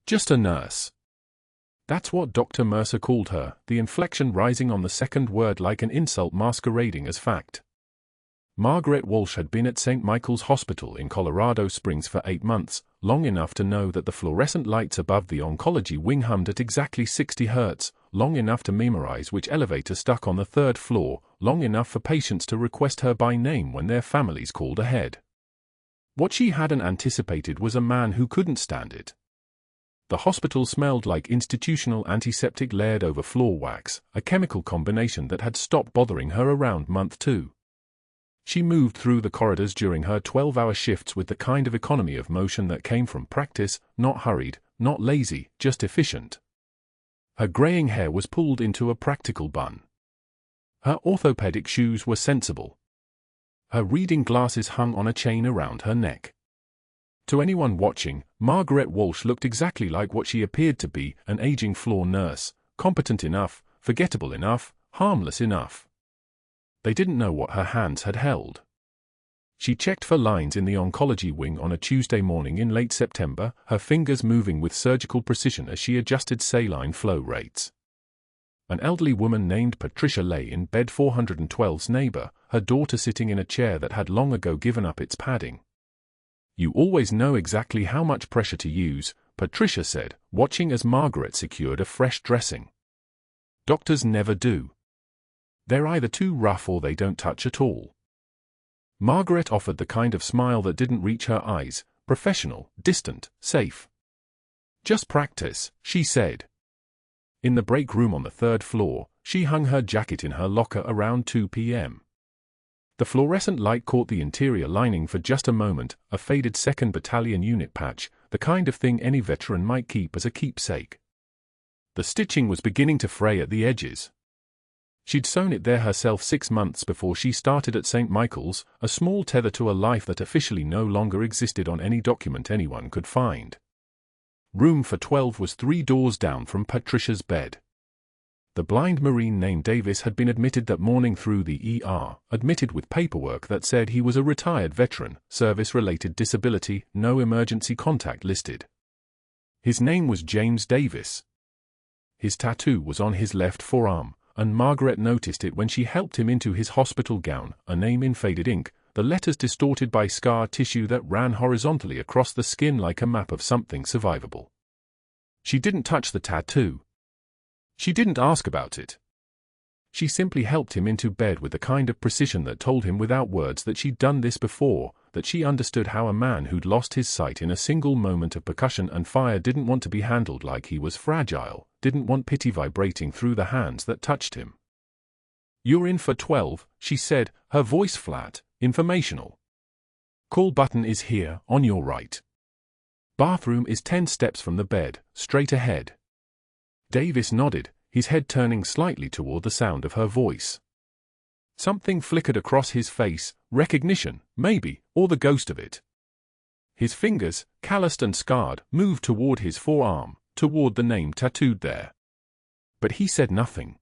Just a nurse. That's what Dr. Mercer called her, the inflection rising on the second word like an insult masquerading as fact. Margaret Walsh had been at St. Michael's Hospital in Colorado Springs for 8 months, long enough to know that the fluorescent lights above the oncology wing hummed at exactly 60 Hz, long enough to memorize which elevator stuck on the 3rd floor, long enough for patients to request her by name when their families called ahead. What she hadn't anticipated was a man who couldn't stand it. The hospital smelled like institutional antiseptic layered over floor wax, a chemical combination that had stopped bothering her around month 2. She moved through the corridors during her 12-hour shifts with the kind of economy of motion that came from practice, not hurried, not lazy, just efficient. Her graying hair was pulled into a practical bun. Her orthopedic shoes were sensible. Her reading glasses hung on a chain around her neck. To anyone watching, Margaret Walsh looked exactly like what she appeared to be, an aging floor nurse, competent enough, forgettable enough, harmless enough. They didn't know what her hands had held. She checked for lines in the oncology wing on a Tuesday morning in late September, her fingers moving with surgical precision as she adjusted saline flow rates. An elderly woman named Patricia lay in bed 412's neighbor, her daughter sitting in a chair that had long ago given up its padding. "You always know exactly how much pressure to use," Patricia said, watching as Margaret secured a fresh dressing. "Doctors never do. They're either too rough or they don't touch at all." Margaret offered the kind of smile that didn't reach her eyes, professional, distant, safe. "Just practice," she said. In the break room on the 3rd floor, she hung her jacket in her locker around 2 p.m. The fluorescent light caught the interior lining for just a moment, a faded 2nd Battalion unit patch, the kind of thing any veteran might keep as a keepsake. The stitching was beginning to fray at the edges. She'd sewn it there herself 6 months before she started at St. Michael's, a small tether to a life that officially no longer existed on any document anyone could find. Room for 12 was 3 doors down from Patricia's bed. The blind Marine named Davis had been admitted that morning through the ER, admitted with paperwork that said he was a retired veteran, service-related disability, no emergency contact listed. His name was James Davis. His tattoo was on his left forearm, and Margaret noticed it when she helped him into his hospital gown, a name in faded ink, the letters distorted by scar tissue that ran horizontally across the skin like a map of something survivable. She didn't touch the tattoo. She didn't ask about it. She simply helped him into bed with the kind of precision that told him without words that she'd done this before, that she understood how a man who'd lost his sight in a single moment of percussion and fire didn't want to be handled like he was fragile, didn't want pity vibrating through the hands that touched him. "You're in for 12, she said, her voice flat, informational. "Call button is here, on your right. Bathroom is 10 steps from the bed, straight ahead." Davis nodded, his head turning slightly toward the sound of her voice. Something flickered across his face, recognition, maybe, or the ghost of it. His fingers, calloused and scarred, moved toward his forearm, toward the name tattooed there. But he said nothing.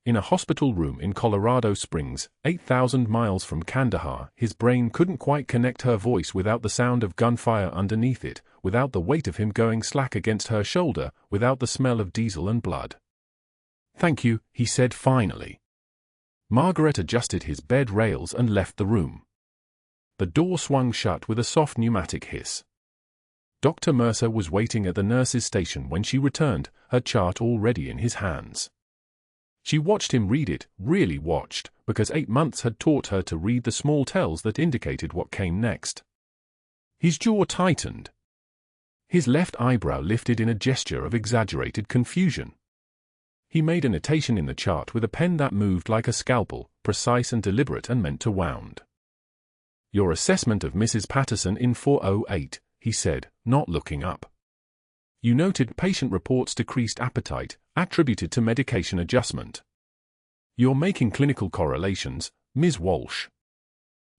In a hospital room in Colorado Springs, 8,000 miles from Kandahar, his brain couldn't quite connect her voice without the sound of gunfire underneath it, without the weight of him going slack against her shoulder, without the smell of diesel and blood. "Thank you," he said finally. Margaret adjusted his bed rails and left the room. The door swung shut with a soft pneumatic hiss. Dr. Mercer was waiting at the nurse's station when she returned, her chart already in his hands. She watched him read it, really watched, because 8 months had taught her to read the small tells that indicated what came next. His jaw tightened. His left eyebrow lifted in a gesture of exaggerated confusion. He made a notation in the chart with a pen that moved like a scalpel, precise and deliberate and meant to wound. "Your assessment of Mrs. Patterson in 408, he said, not looking up. "You noted patient reports decreased appetite, attributed to medication adjustment. You're making clinical correlations, Ms. Walsh."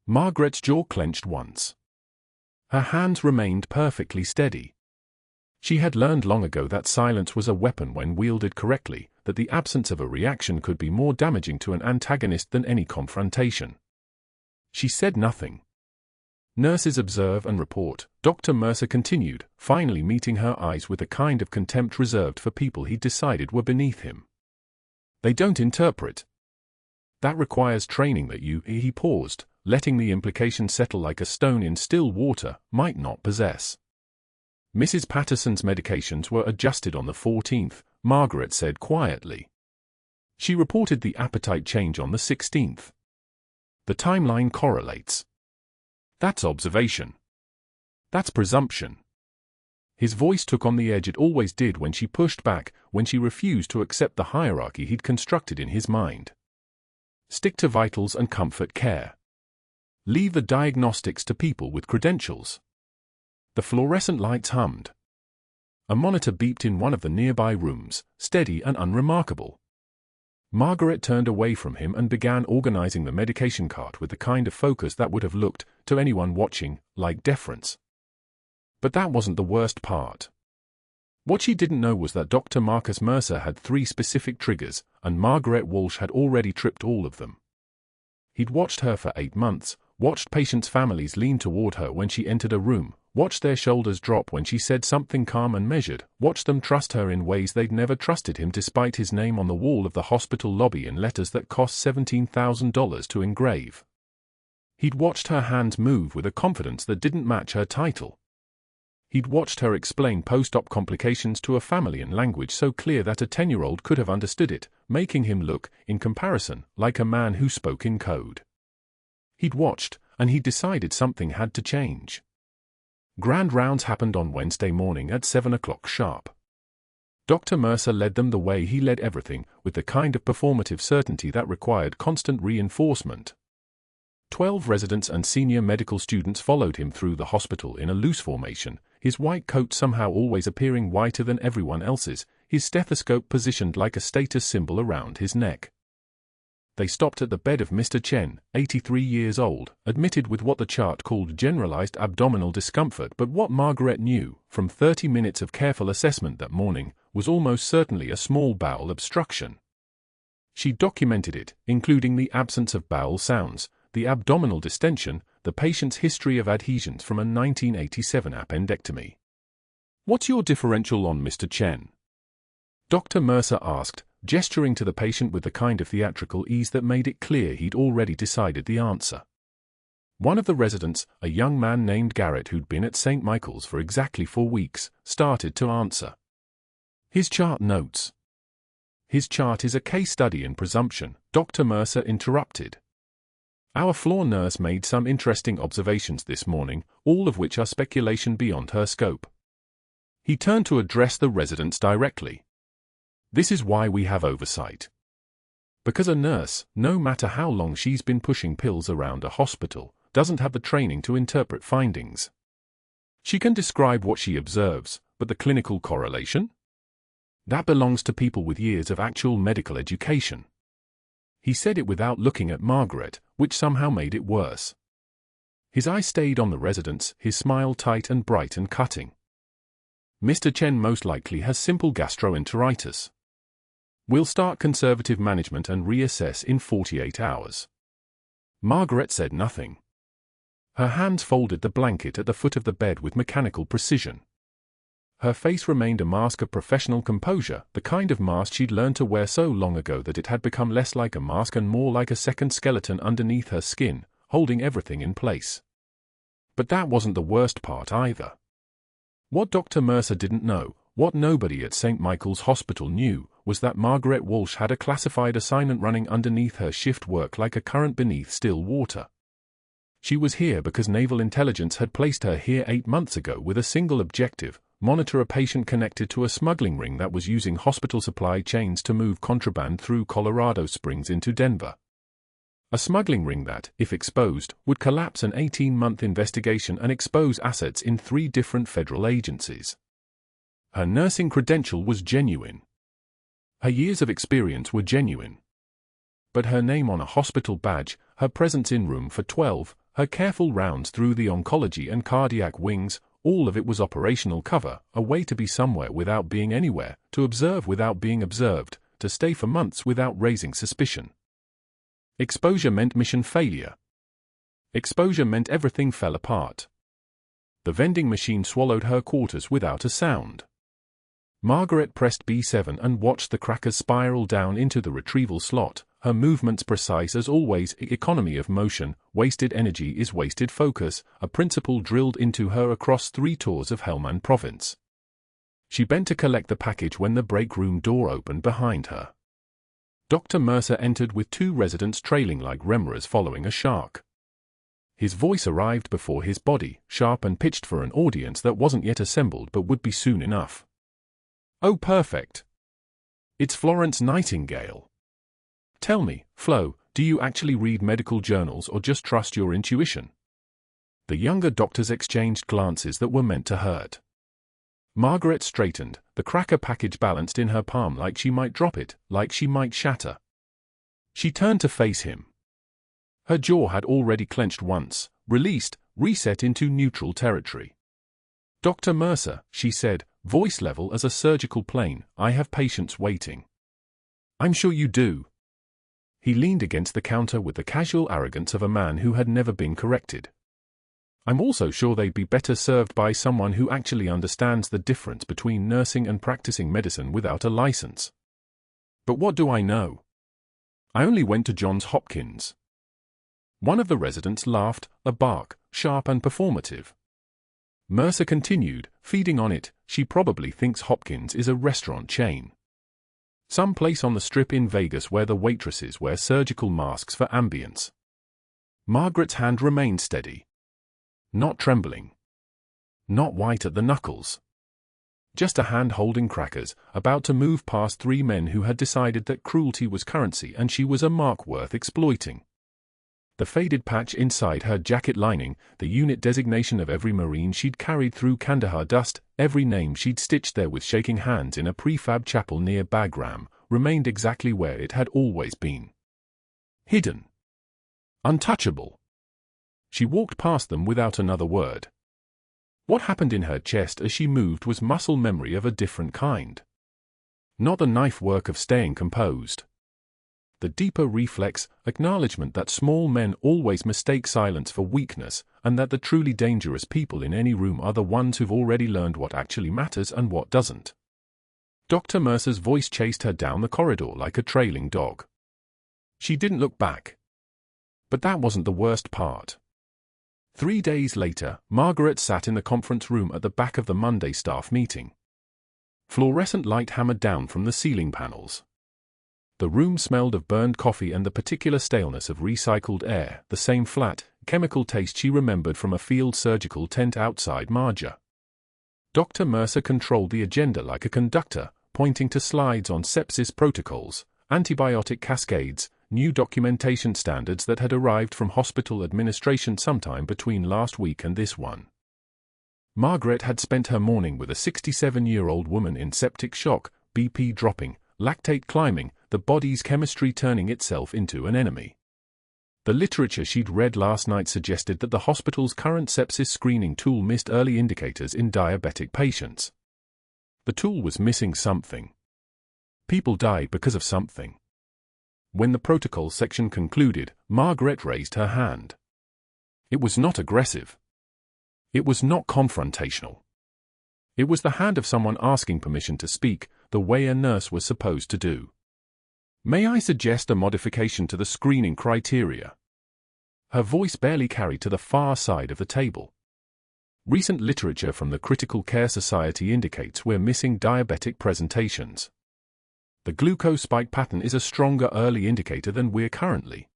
Margaret's jaw clenched once. Her hands remained perfectly steady. She had learned long ago that silence was a weapon when wielded correctly, that the absence of a reaction could be more damaging to an antagonist than any confrontation. She said nothing. Nurses observe and report, Dr. Mercer continued, finally meeting her eyes with a kind of contempt reserved for people he decided were beneath him. They don't interpret. That requires training that you, he paused, letting the implication settle like a stone in still water, might not possess. Mrs. Patterson's medications were adjusted on the 14th, Margaret said quietly. She reported the appetite change on the 16th. The timeline correlates. That's observation. That's presumption. His voice took on the edge it always did when she pushed back, when she refused to accept the hierarchy he'd constructed in his mind. Stick to vitals and comfort care. Leave the diagnostics to people with credentials. The fluorescent lights hummed. A monitor beeped in one of the nearby rooms, steady and unremarkable. Margaret turned away from him and began organizing the medication cart with the kind of focus that would have looked, to anyone watching, like deference. But that wasn't the worst part. What she didn't know was that Dr. Marcus Mercer had 3 specific triggers, and Margaret Walsh had already tripped all of them. He'd watched her for 8 months, watched patients' families lean toward her when she entered a room, watched their shoulders drop when she said something calm and measured, watched them trust her in ways they'd never trusted him despite his name on the wall of the hospital lobby in letters that cost $17,000 to engrave. He'd watched her hands move with a confidence that didn't match her title. He'd watched her explain post-op complications to a family in language so clear that a 10-year-old could have understood it, making him look, in comparison, like a man who spoke in code. He'd watched, and he'd decided something had to change. Grand rounds happened on Wednesday morning at 7 o'clock sharp. Dr. Mercer led them the way he led everything, with the kind of performative certainty that required constant reinforcement. 12 residents and senior medical students followed him through the hospital in a loose formation, his white coat somehow always appearing whiter than everyone else's, his stethoscope positioned like a status symbol around his neck. They stopped at the bed of Mr. Chen, 83 years old, admitted with what the chart called generalized abdominal discomfort, but what Margaret knew, from 30 minutes of careful assessment that morning, was almost certainly a small bowel obstruction. She documented it, including the absence of bowel sounds, the abdominal distension, the patient's history of adhesions from a 1987 appendectomy. "What's your differential on Mr. Chen?" Dr. Mercer asked, gesturing to the patient with the kind of theatrical ease that made it clear he'd already decided the answer. One of the residents, a young man named Garrett who'd been at St. Michael's for exactly 4 weeks, started to answer. His chart notes. "His chart is a case study in presumption," Dr. Mercer interrupted. "Our floor nurse made some interesting observations this morning, all of which are speculation beyond her scope." He turned to address the residents directly. "This is why we have oversight. Because a nurse, no matter how long she's been pushing pills around a hospital, doesn't have the training to interpret findings. She can describe what she observes, but the clinical correlation? That belongs to people with years of actual medical education." He said it without looking at Margaret, which somehow made it worse. His eye stayed on the residents, his smile tight and bright and cutting. "Mr. Chen most likely has simple gastroenteritis. We'll start conservative management and reassess in 48 hours. Margaret said nothing. Her hands folded the blanket at the foot of the bed with mechanical precision. Her face remained a mask of professional composure, the kind of mask she'd learned to wear so long ago that it had become less like a mask and more like a second skeleton underneath her skin, holding everything in place. But that wasn't the worst part either. What Dr. Mercer didn't know, what nobody at St. Michael's Hospital knew, was that Margaret Walsh had a classified assignment running underneath her shift work like a current beneath still water. She was here because naval intelligence had placed her here 8 months ago with a single objective: monitor a patient connected to a smuggling ring that was using hospital supply chains to move contraband through Colorado Springs into Denver. A smuggling ring that, if exposed, would collapse an 18-month investigation and expose assets in 3 different federal agencies. Her nursing credential was genuine. Her years of experience were genuine. But her name on a hospital badge, her presence in room for 12, her careful rounds through the oncology and cardiac wings, all of it was operational cover, a way to be somewhere without being anywhere, to observe without being observed, to stay for months without raising suspicion. Exposure meant mission failure. Exposure meant everything fell apart. The vending machine swallowed her quarters without a sound. Margaret pressed B7 and watched the crackers spiral down into the retrieval slot, her movements precise as always. Economy of motion, wasted energy is wasted focus, a principle drilled into her across 3 tours of Helmand province. She bent to collect the package when the break room door opened behind her. Dr. Mercer entered with 2 residents trailing like remoras following a shark. His voice arrived before his body, sharp and pitched for an audience that wasn't yet assembled but would be soon enough. "Oh, perfect. It's Florence Nightingale. Tell me, Flo, do you actually read medical journals or just trust your intuition?" The younger doctors exchanged glances that were meant to hurt. Margaret straightened, the cracker package balanced in her palm like she might drop it, like she might shatter. She turned to face him. Her jaw had already clenched once, released, reset into neutral territory. "Dr. Mercer," she said, voice level as a surgical plane, "I have patients waiting." "I'm sure you do." He leaned against the counter with the casual arrogance of a man who had never been corrected. "I'm also sure they'd be better served by someone who actually understands the difference between nursing and practicing medicine without a license." "But what do I know? I only went to Johns Hopkins." One of the residents laughed, a bark, sharp and performative. Mercer continued, feeding on it, "She probably thinks Hopkins is a restaurant chain. Some place on the Strip in Vegas where the waitresses wear surgical masks for ambience." Margaret's hand remained steady. Not trembling. Not white at the knuckles. Just a hand holding crackers, about to move past 3 men who had decided that cruelty was currency and she was a mark worth exploiting. The faded patch inside her jacket lining, the unit designation of every Marine she'd carried through Kandahar dust, every name she'd stitched there with shaking hands in a prefab chapel near Bagram, remained exactly where it had always been. Hidden. Untouchable. She walked past them without another word. What happened in her chest as she moved was muscle memory of a different kind. Not the knife work of staying composed. The deeper reflex, acknowledgement that small men always mistake silence for weakness, and that the truly dangerous people in any room are the ones who've already learned what actually matters and what doesn't. Dr. Mercer's voice chased her down the corridor like a trailing dog. She didn't look back. But that wasn't the worst part. 3 days later, Margaret sat in the conference room at the back of the Monday staff meeting. Fluorescent light hammered down from the ceiling panels. The room smelled of burned coffee and the particular staleness of recycled air, the same flat, chemical taste she remembered from a field surgical tent outside Marja. Dr. Mercer controlled the agenda like a conductor, pointing to slides on sepsis protocols, antibiotic cascades, new documentation standards that had arrived from hospital administration sometime between last week and this one. Margaret had spent her morning with a 67-year-old woman in septic shock, BP dropping, lactate climbing, the body's chemistry turning itself into an enemy. The literature she'd read last night suggested that the hospital's current sepsis screening tool missed early indicators in diabetic patients. The tool was missing something. People died because of something. When the protocol section concluded, Margaret raised her hand. It was not aggressive. It was not confrontational. It was the hand of someone asking permission to speak, the way a nurse was supposed to do. "May I suggest a modification to the screening criteria?" Her voice barely carried to the far side of the table. Recent literature from the Critical Care Society indicates we're missing diabetic presentations. The glucose spike pattern is a stronger early indicator than we're currently.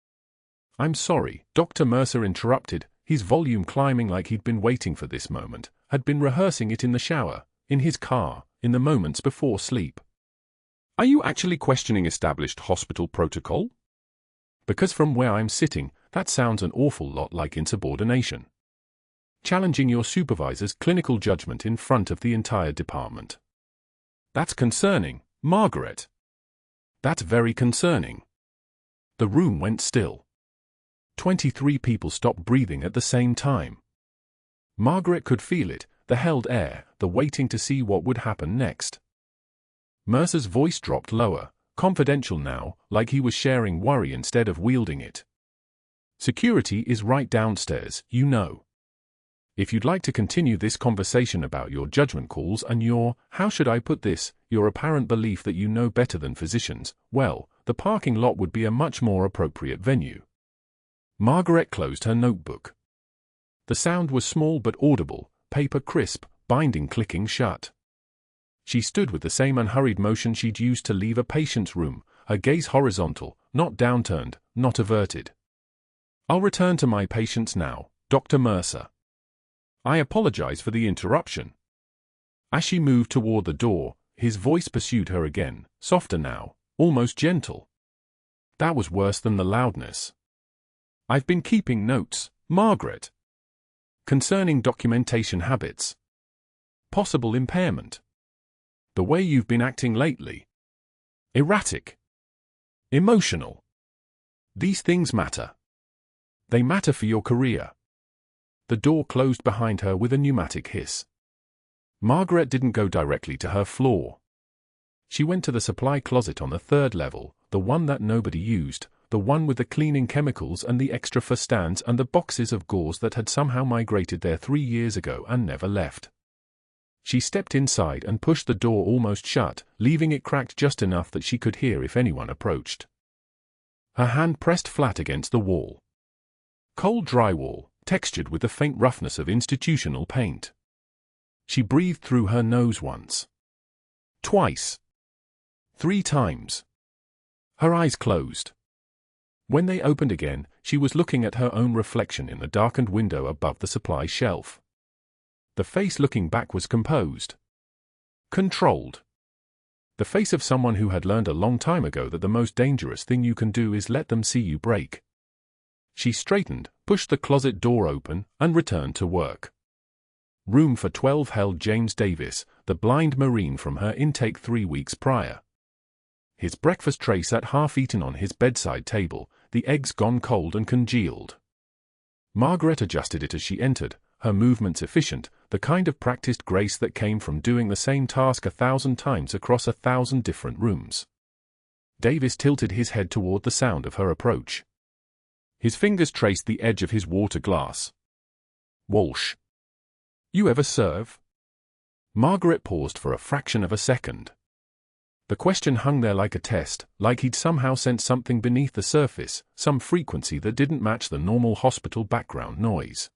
"I'm sorry," Dr. Mercer interrupted, his volume climbing like he'd been waiting for this moment, had been rehearsing it in the shower, in his car, in the moments before sleep. "Are you actually questioning established hospital protocol? Because from where I'm sitting, that sounds an awful lot like insubordination. Challenging your supervisor's clinical judgment in front of the entire department. That's concerning, Margaret. That's very concerning." The room went still. 23 people stopped breathing at the same time. Margaret could feel it, the held air, the waiting to see what would happen next. Mercer's voice dropped lower, confidential now, like he was sharing worry instead of wielding it. Security is right downstairs, you know. If you'd like to continue this conversation about your judgment calls and your, how should I put this, your apparent belief that you know better than physicians, well, the parking lot would be a much more appropriate venue. Margaret closed her notebook. The sound was small but audible, paper crisp, binding clicking shut. She stood with the same unhurried motion she'd used to leave a patient's room, her gaze horizontal, not downturned, not averted. I'll return to my patients now, Dr. Mercer. I apologize for the interruption. As she moved toward the door, his voice pursued her again, softer now, almost gentle. That was worse than the loudness. I've been keeping notes, Margaret. Concerning documentation habits. Possible impairment. The way you've been acting lately. Erratic. Emotional. These things matter. They matter for your career. The door closed behind her with a pneumatic hiss. Margaret didn't go directly to her floor. She went to the supply closet on the third level, the one that nobody used, the one with the cleaning chemicals and the extra fur stands and the boxes of gauze that had somehow migrated there 3 years ago and never left. She stepped inside and pushed the door almost shut, leaving it cracked just enough that she could hear if anyone approached. Her hand pressed flat against the wall. Cold drywall, textured with the faint roughness of institutional paint. She breathed through her nose once. Twice. 3 times. Her eyes closed. When they opened again, she was looking at her own reflection in the darkened window above the supply shelf. The face looking back was composed. Controlled. The face of someone who had learned a long time ago that the most dangerous thing you can do is let them see you break. She straightened, pushed the closet door open, and returned to work. Room for 12 held James Davis, the blind Marine from her intake 3 weeks prior. His breakfast tray sat half-eaten on his bedside table, the eggs gone cold and congealed. Margaret adjusted it as she entered, her movements efficient, the kind of practiced grace that came from doing the same task 1,000 times across 1,000 different rooms. Davis tilted his head toward the sound of her approach. His fingers traced the edge of his water glass. Walsh. You ever serve? Margaret paused for a fraction of a second. The question hung there like a test, like he'd somehow sensed something beneath the surface, some frequency that didn't match the normal hospital background noise.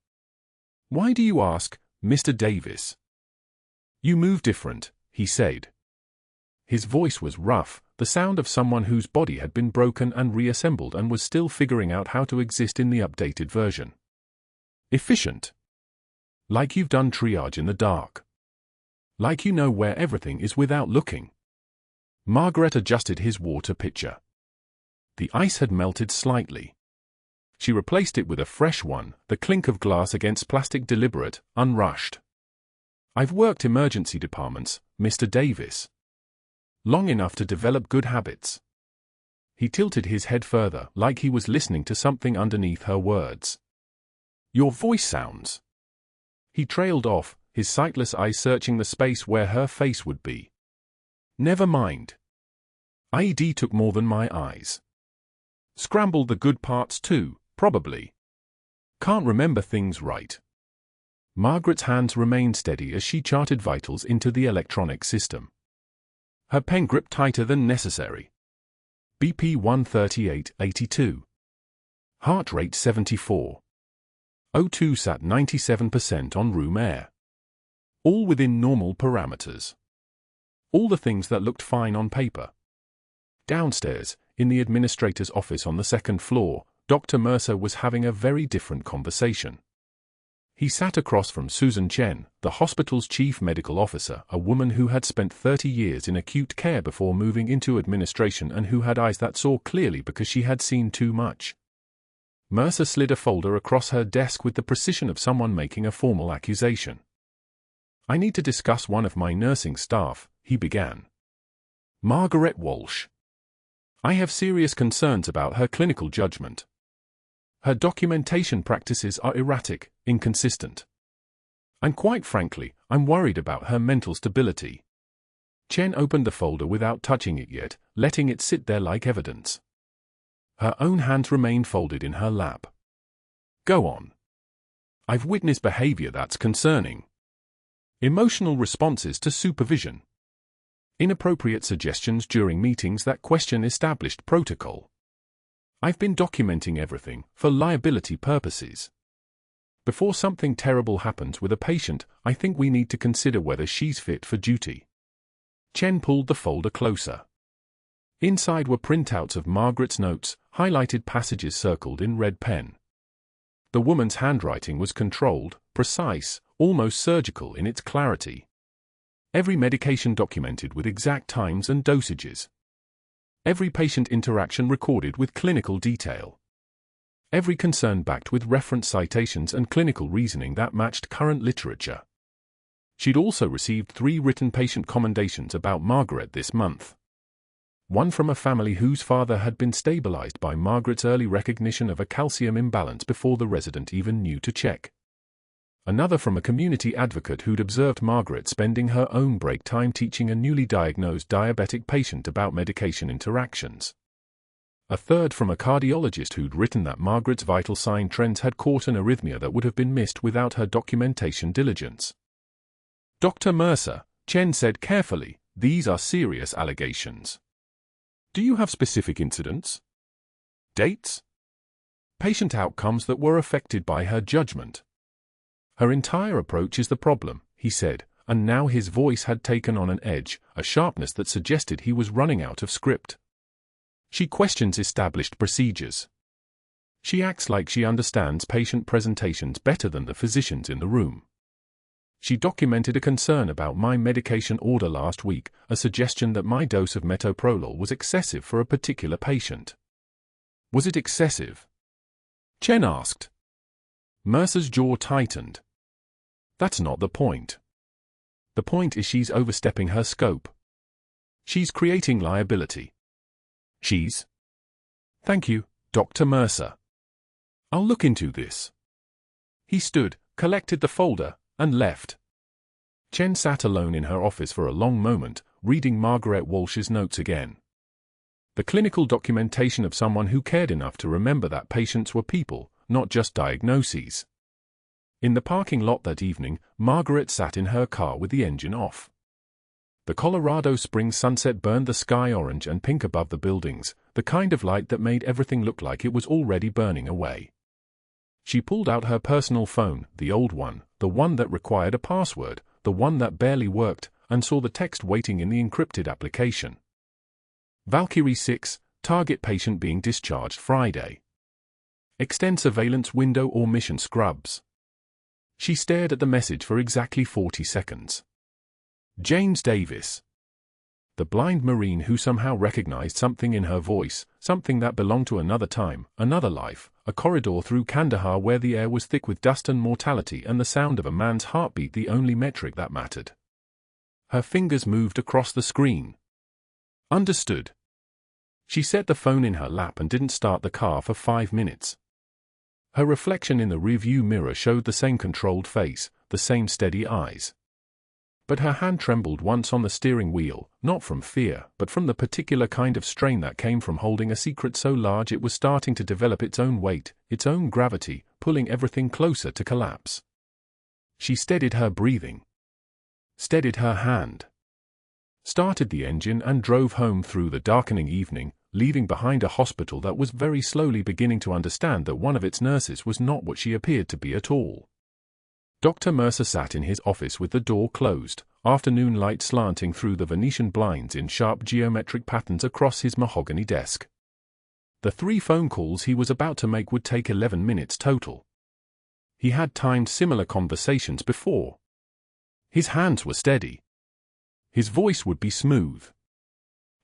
Why do you ask, Mr. Davis? You move different, he said. His voice was rough, the sound of someone whose body had been broken and reassembled and was still figuring out how to exist in the updated version. Efficient. Like you've done triage in the dark. Like you know where everything is without looking. Margaret adjusted his water pitcher. The ice had melted slightly. She replaced it with a fresh one, the clink of glass against plastic deliberate, unrushed. I've worked emergency departments, Mr. Davis. Long enough to develop good habits. He tilted his head further, like he was listening to something underneath her words. Your voice sounds. He trailed off, his sightless eyes searching the space where her face would be. Never mind. IED took more than my eyes. Scrambled the good parts too, probably. Can't remember things right. Margaret's hands remained steady as she charted vitals into the electronic system. Her pen gripped tighter than necessary. BP 138/82. Heart rate 74. O2 sat 97% on room air. All within normal parameters. All the things that looked fine on paper. Downstairs, in the administrator's office on the 2nd floor, Dr. Mercer was having a very different conversation. He sat across from Susan Chen, the hospital's chief medical officer, a woman who had spent 30 years in acute care before moving into administration and who had eyes that saw clearly because she had seen too much. Mercer slid a folder across her desk with the precision of someone making a formal accusation. I need to discuss one of my nursing staff, he began. Margaret Walsh. I have serious concerns about her clinical judgment. Her documentation practices are erratic, inconsistent. And quite frankly, I'm worried about her mental stability. Chen opened the folder without touching it yet, letting it sit there like evidence. Her own hands remained folded in her lap. Go on. I've witnessed behavior that's concerning. Emotional responses to supervision. Inappropriate suggestions during meetings that question established protocol. I've been documenting everything for liability purposes. Before something terrible happens with a patient, I think we need to consider whether she's fit for duty. Chen pulled the folder closer. Inside were printouts of Margaret's notes, highlighted passages circled in red pen. The woman's handwriting was controlled, precise, almost surgical in its clarity. Every medication documented with exact times and dosages. Every patient interaction recorded with clinical detail. Every concern backed with reference citations and clinical reasoning that matched current literature. She'd also received 3 written patient commendations about Margaret this month. One from a family whose father had been stabilized by Margaret's early recognition of a calcium imbalance before the resident even knew to check. Another from a community advocate who'd observed Margaret spending her own break time teaching a newly diagnosed diabetic patient about medication interactions. A third from a cardiologist who'd written that Margaret's vital sign trends had caught an arrhythmia that would have been missed without her documentation diligence. Dr. Mercer, Chen said carefully, these are serious allegations. Do you have specific incidents? Dates? Patient outcomes that were affected by her judgment? Her entire approach is the problem, he said, and now his voice had taken on an edge, a sharpness that suggested he was running out of script. She questions established procedures. She acts like she understands patient presentations better than the physicians in the room. She documented a concern about my medication order last week, a suggestion that my dose of metoprolol was excessive for a particular patient. Was it excessive? Chen asked. Mercer's jaw tightened. That's not the point. The point is she's overstepping her scope. She's creating liability. She's? Thank you, Dr. Mercer. I'll look into this. He stood, collected the folder, and left. Chen sat alone in her office for a long moment, reading Margaret Walsh's notes again. The clinical documentation of someone who cared enough to remember that patients were people, not just diagnoses. In the parking lot that evening, Margaret sat in her car with the engine off. The Colorado Springs sunset burned the sky orange and pink above the buildings, the kind of light that made everything look like it was already burning away. She pulled out her personal phone, the old one, the one that required a password, the one that barely worked, and saw the text waiting in the encrypted application. Valkyrie 6, target patient being discharged Friday. Extend surveillance window or mission scrubs. She stared at the message for exactly 40 seconds. James Davis. The blind Marine who somehow recognized something in her voice, something that belonged to another time, another life, a corridor through Kandahar where the air was thick with dust and mortality and the sound of a man's heartbeat the only metric that mattered. Her fingers moved across the screen. Understood. She set the phone in her lap and didn't start the car for 5 minutes. Her reflection in the rearview mirror showed the same controlled face, the same steady eyes. But her hand trembled once on the steering wheel, not from fear, but from the particular kind of strain that came from holding a secret so large it was starting to develop its own weight, its own gravity, pulling everything closer to collapse. She steadied her breathing. Steadied her hand. Started the engine and drove home through the darkening evening, leaving behind a hospital that was very slowly beginning to understand that one of its nurses was not what she appeared to be at all. Dr. Mercer sat in his office with the door closed, afternoon light slanting through the Venetian blinds in sharp geometric patterns across his mahogany desk. The 3 phone calls he was about to make would take 11 minutes total. He had timed similar conversations before. His hands were steady. His voice would be smooth.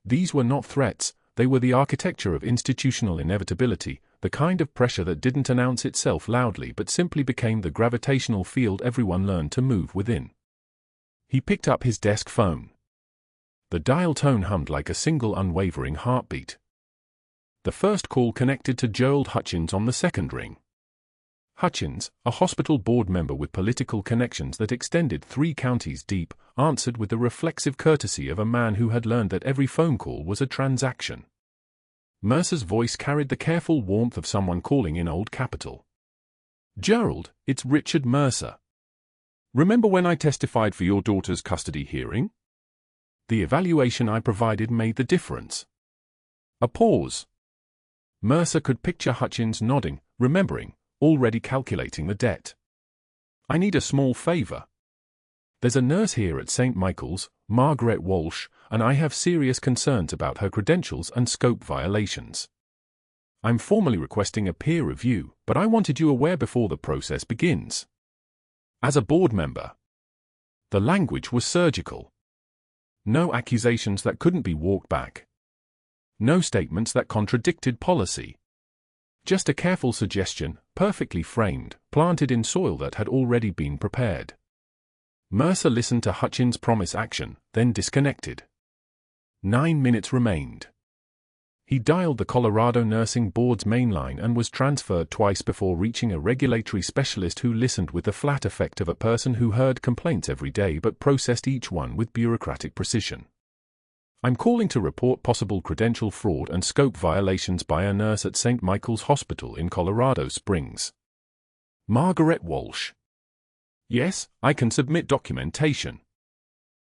These were not threats, they were the architecture of institutional inevitability, the kind of pressure that didn't announce itself loudly but simply became the gravitational field everyone learned to move within. He picked up his desk phone. The dial tone hummed like a single unwavering heartbeat. The first call connected to Gerald Hutchins on the second ring. Hutchins, a hospital board member with political connections that extended 3 counties deep, answered with the reflexive courtesy of a man who had learned that every phone call was a transaction. Mercer's voice carried the careful warmth of someone calling in old capital. Gerald, it's Richard Mercer. Remember when I testified for your daughter's custody hearing? The evaluation I provided made the difference. A pause. Mercer could picture Hutchins nodding, remembering, already calculating the debt. I need a small favor. There's a nurse here at St. Michael's, Margaret Walsh, and I have serious concerns about her credentials and scope violations. I'm formally requesting a peer review, but I wanted you aware before the process begins. As a board member. The language was surgical. No accusations that couldn't be walked back. No statements that contradicted policy. Just a careful suggestion, perfectly framed, planted in soil that had already been prepared. Mercer listened to Hutchins' promise action, then disconnected. 9 minutes remained. He dialed the Colorado Nursing Board's main line and was transferred twice before reaching a regulatory specialist who listened with the flat effect of a person who heard complaints every day but processed each one with bureaucratic precision. I'm calling to report possible credential fraud and scope violations by a nurse at St. Michael's Hospital in Colorado Springs. Margaret Walsh. Yes, I can submit documentation.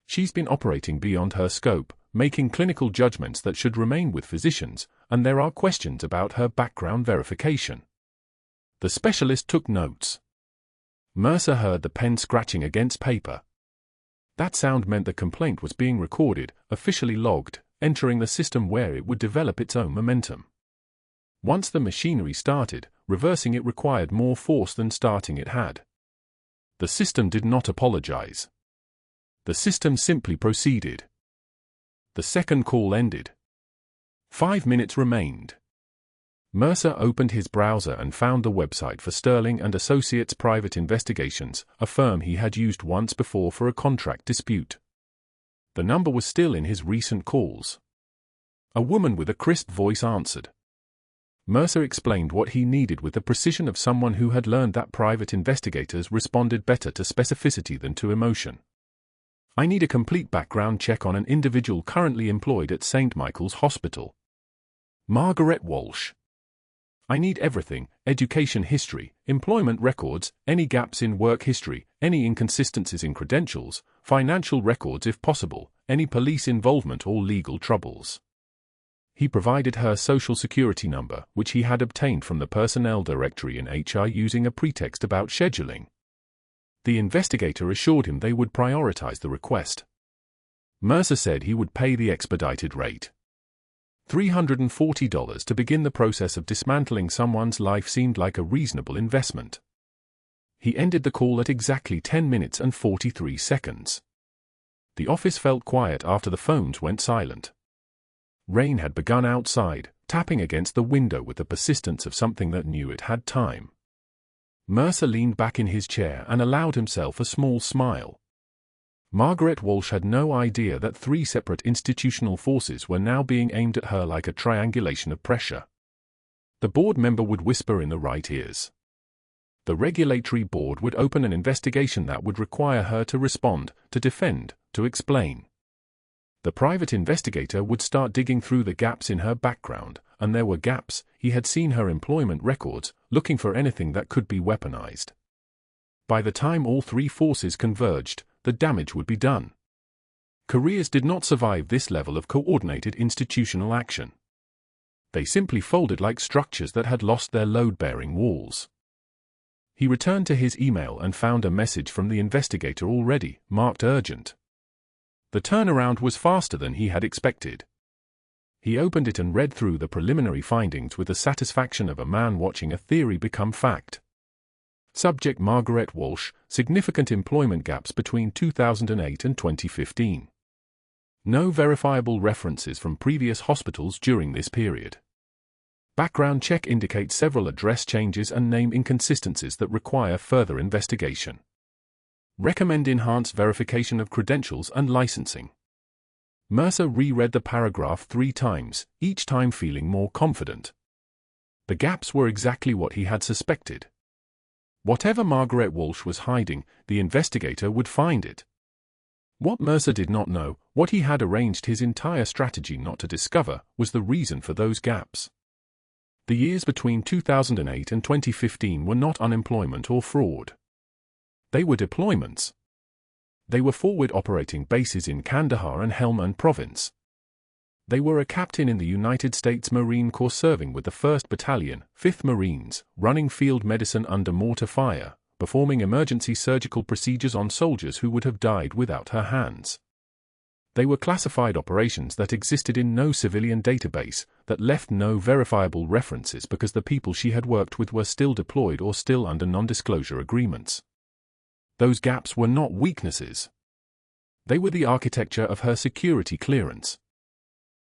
She's been operating beyond her scope, making clinical judgments that should remain with physicians, and there are questions about her background verification. The specialist took notes. Mercer heard the pen scratching against paper. That sound meant the complaint was being recorded, officially logged, entering the system where it would develop its own momentum. Once the machinery started, reversing it required more force than starting it had. The system did not apologize. The system simply proceeded. The second call ended. 5 minutes remained. Mercer opened his browser and found the website for Sterling and Associates Private Investigations, a firm he had used once before for a contract dispute. The number was still in his recent calls. A woman with a crisp voice answered. Mercer explained what he needed with the precision of someone who had learned that private investigators responded better to specificity than to emotion. I need a complete background check on an individual currently employed at St. Michael's Hospital. Margaret Walsh. I need everything: education history, employment records, any gaps in work history, any inconsistencies in credentials, financial records if possible, any police involvement or legal troubles. He provided her social security number, which he had obtained from the personnel directory in HR using a pretext about scheduling. The investigator assured him they would prioritize the request. Mercer said he would pay the expedited rate. $340 to begin the process of dismantling someone's life seemed like a reasonable investment. He ended the call at exactly 10 minutes and 43 seconds. The office felt quiet after the phones went silent. Rain had begun outside, tapping against the window with the persistence of something that knew it had time. Mercer leaned back in his chair and allowed himself a small smile. Margaret Walsh had no idea that 3 separate institutional forces were now being aimed at her like a triangulation of pressure. The board member would whisper in the right ears. The regulatory board would open an investigation that would require her to respond, to defend, to explain. The private investigator would start digging through the gaps in her background, and there were gaps. He had seen her employment records, looking for anything that could be weaponized. By the time all 3 forces converged, the damage would be done. Careers did not survive this level of coordinated institutional action. They simply folded like structures that had lost their load-bearing walls. He returned to his email and found a message from the investigator already, marked urgent. The turnaround was faster than he had expected. He opened it and read through the preliminary findings with the satisfaction of a man watching a theory become fact. Subject: Margaret Walsh, significant employment gaps between 2008 and 2015. No verifiable references from previous hospitals during this period. Background check indicates several address changes and name inconsistencies that require further investigation. Recommend enhanced verification of credentials and licensing. Mercer reread the paragraph 3 times, each time feeling more confident. The gaps were exactly what he had suspected. Whatever Margaret Walsh was hiding, the investigator would find it. What Mercer did not know, what he had arranged his entire strategy not to discover, was the reason for those gaps. The years between 2008 and 2015 were not unemployment or fraud. They were deployments. They were forward operating bases in Kandahar and Helmand Province. They were a captain in the United States Marine Corps serving with the 1st Battalion, 5th Marines, running field medicine under mortar fire, performing emergency surgical procedures on soldiers who would have died without her hands. They were classified operations that existed in no civilian database, that left no verifiable references because the people she had worked with were still deployed or still under non-disclosure agreements. Those gaps were not weaknesses. They were the architecture of her security clearance.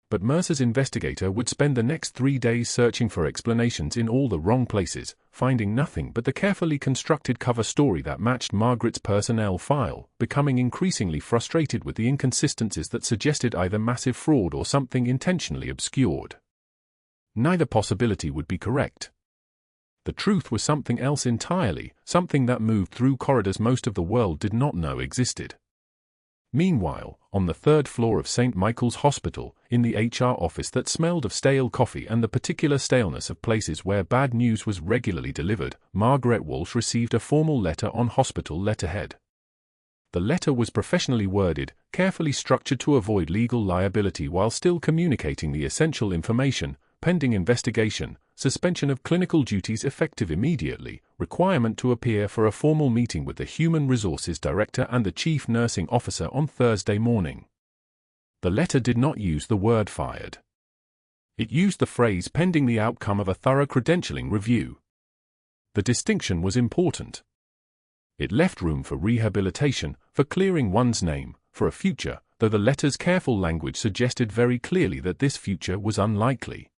But Mercer's investigator would spend the next 3 days searching for explanations in all the wrong places, finding nothing but the carefully constructed cover story that matched Margaret's personnel file, becoming increasingly frustrated with the inconsistencies that suggested either massive fraud or something intentionally obscured. Neither possibility would be correct. The truth was something else entirely, something that moved through corridors most of the world did not know existed. Meanwhile, on the 3rd floor of St. Michael's Hospital, in the HR office that smelled of stale coffee and the particular staleness of places where bad news was regularly delivered, Margaret Walsh received a formal letter on hospital letterhead. The letter was professionally worded, carefully structured to avoid legal liability while still communicating the essential information: pending investigation, suspension of clinical duties effective immediately, requirement to appear for a formal meeting with the Human Resources Director and the Chief Nursing Officer on Thursday morning. The letter did not use the word fired. It used the phrase pending the outcome of a thorough credentialing review. The distinction was important. It left room for rehabilitation, for clearing one's name, for a future, though the letter's careful language suggested very clearly that this future was unlikely.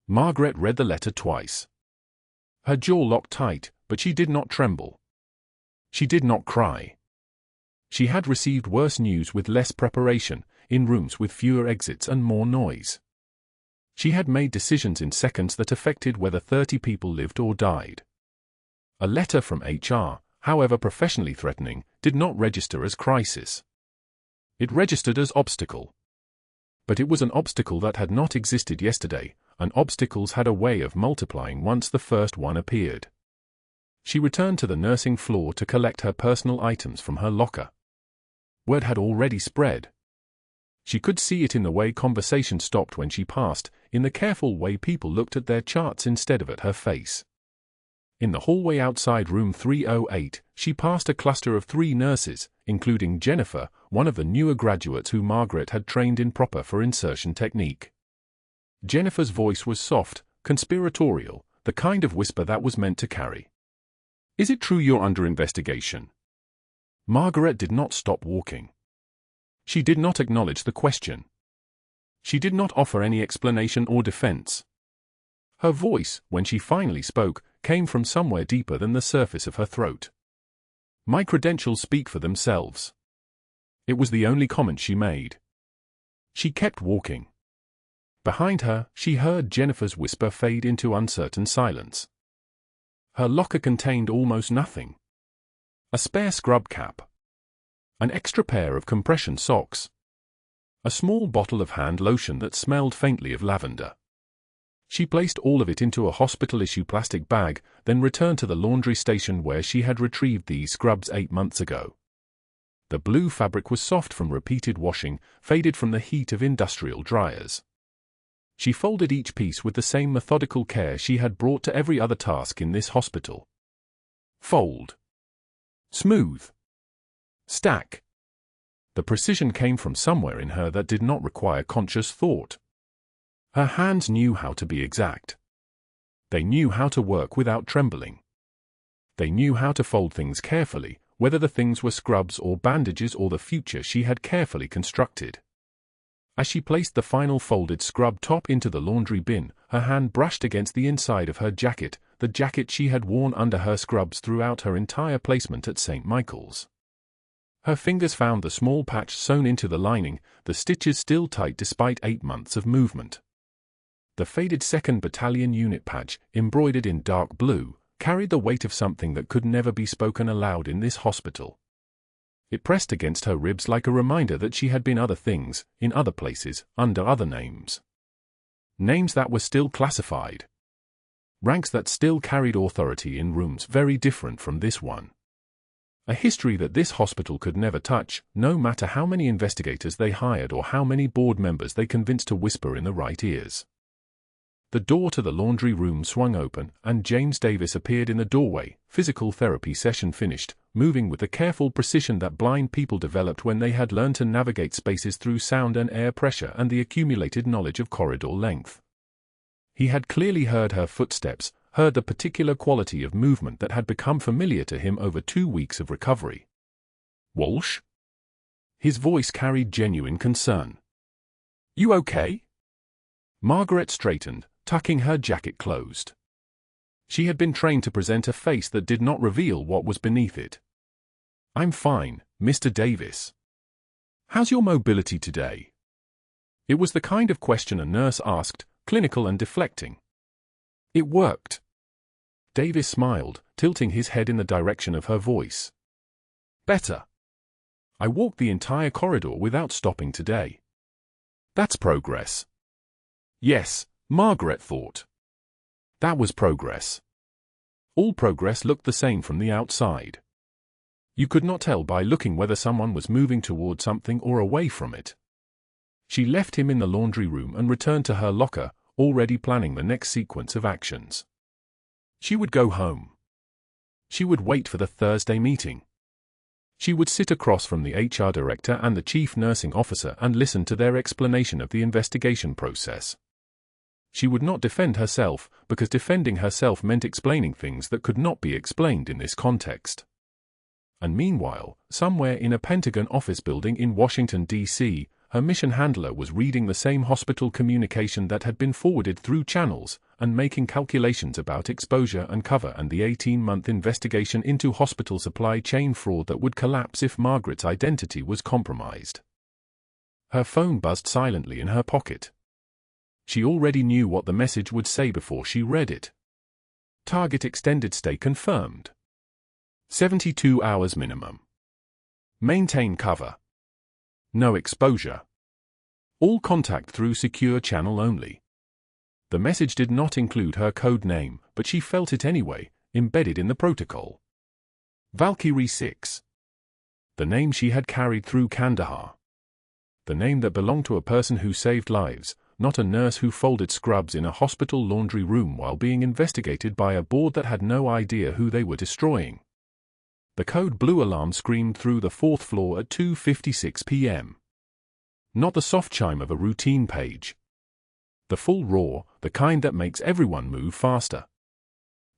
Margaret read the letter twice. Her jaw locked tight, but she did not tremble. She did not cry. She had received worse news with less preparation, in rooms with fewer exits and more noise. She had made decisions in seconds that affected whether 30 people lived or died. A letter from HR, however professionally threatening, did not register as crisis. It registered as obstacle. But it was an obstacle that had not existed yesterday, and obstacles had a way of multiplying once the first one appeared. She returned to the nursing floor to collect her personal items from her locker. Word had already spread. She could see it in the way conversation stopped when she passed, in the careful way people looked at their charts instead of at her face. In the hallway outside room 308, she passed a cluster of 3 nurses, including Jennifer, one of the newer graduates who Margaret had trained in proper for insertion technique. Jennifer's voice was soft, conspiratorial, the kind of whisper that was meant to carry. "Is it true you're under investigation?" Margaret did not stop walking. She did not acknowledge the question. She did not offer any explanation or defense. Her voice, when she finally spoke, came from somewhere deeper than the surface of her throat. "My credentials speak for themselves." It was the only comment she made. She kept walking. Behind her, she heard Jennifer's whisper fade into uncertain silence. Her locker contained almost nothing. A spare scrub cap. An extra pair of compression socks. A small bottle of hand lotion that smelled faintly of lavender. She placed all of it into a hospital-issue plastic bag, then returned to the laundry station where she had retrieved these scrubs 8 months ago. The blue fabric was soft from repeated washing, faded from the heat of industrial dryers. She folded each piece with the same methodical care she had brought to every other task in this hospital. Fold. Smooth. Stack. The precision came from somewhere in her that did not require conscious thought. Her hands knew how to be exact. They knew how to work without trembling. They knew how to fold things carefully, whether the things were scrubs or bandages or the future she had carefully constructed. As she placed the final folded scrub top into the laundry bin, her hand brushed against the inside of her jacket, the jacket she had worn under her scrubs throughout her entire placement at St. Michael's. Her fingers found the small patch sewn into the lining, the stitches still tight despite 8 months of movement. The faded 2nd Battalion unit patch, embroidered in dark blue, carried the weight of something that could never be spoken aloud in this hospital. It pressed against her ribs like a reminder that she had been other things, in other places, under other names. Names that were still classified. Ranks that still carried authority in rooms very different from this one. A history that this hospital could never touch, no matter how many investigators they hired or how many board members they convinced to whisper in the right ears. The door to the laundry room swung open, and James Davis appeared in the doorway, physical therapy session finished, moving with the careful precision that blind people developed when they had learned to navigate spaces through sound and air pressure and the accumulated knowledge of corridor length. He had clearly heard her footsteps, heard the particular quality of movement that had become familiar to him over 2 weeks of recovery. "Walsh?" His voice carried genuine concern. "You okay?" Margaret straightened, tucking her jacket closed. She had been trained to present a face that did not reveal what was beneath it. "I'm fine, Mr. Davis. How's your mobility today?" It was the kind of question a nurse asked, clinical and deflecting. It worked. Davis smiled, tilting his head in the direction of her voice. "Better. I walked the entire corridor without stopping today." "That's progress." Yes, Margaret thought. That was progress. All progress looked the same from the outside. You could not tell by looking whether someone was moving toward something or away from it. She left him in the laundry room and returned to her locker, already planning the next sequence of actions. She would go home. She would wait for the Thursday meeting. She would sit across from the HR director and the chief nursing officer and listen to their explanation of the investigation process. She would not defend herself, because defending herself meant explaining things that could not be explained in this context. And meanwhile, somewhere in a Pentagon office building in Washington, D.C., her mission handler was reading the same hospital communication that had been forwarded through channels, and making calculations about exposure and cover and the 18-month investigation into hospital supply chain fraud that would collapse if Margaret's identity was compromised. Her phone buzzed silently in her pocket. She already knew what the message would say before she read it. Target extended stay confirmed. 72 hours minimum. Maintain cover. No exposure. All contact through secure channel only. The message did not include her code name, but she felt it anyway, embedded in the protocol. Valkyrie 6. The name she had carried through Kandahar. The name that belonged to a person who saved lives, not a nurse who folded scrubs in a hospital laundry room while being investigated by a board that had no idea who they were destroying. The code blue alarm screamed through the 4th floor at 2:56 p.m. Not the soft chime of a routine page. The full roar, the kind that makes everyone move faster.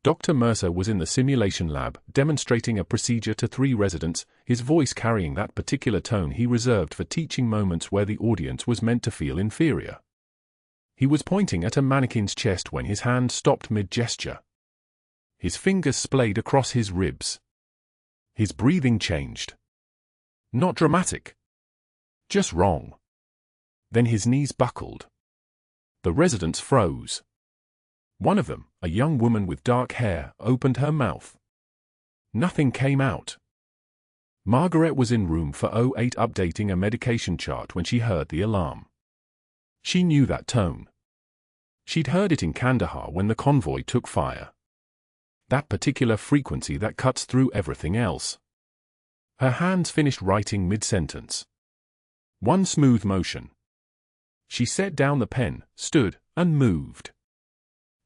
Dr. Mercer was in the simulation lab, demonstrating a procedure to 3 residents, his voice carrying that particular tone he reserved for teaching moments where the audience was meant to feel inferior. He was pointing at a mannequin's chest when his hand stopped mid-gesture. His fingers splayed across his ribs. His breathing changed. Not dramatic. Just wrong. Then his knees buckled. The residents froze. One of them, a young woman with dark hair, opened her mouth. Nothing came out. Margaret was in room 408 updating a medication chart when she heard the alarm. She knew that tone. She'd heard it in Kandahar when the convoy took fire. That particular frequency that cuts through everything else. Her hands finished writing mid-sentence. One smooth motion. She set down the pen, stood, and moved.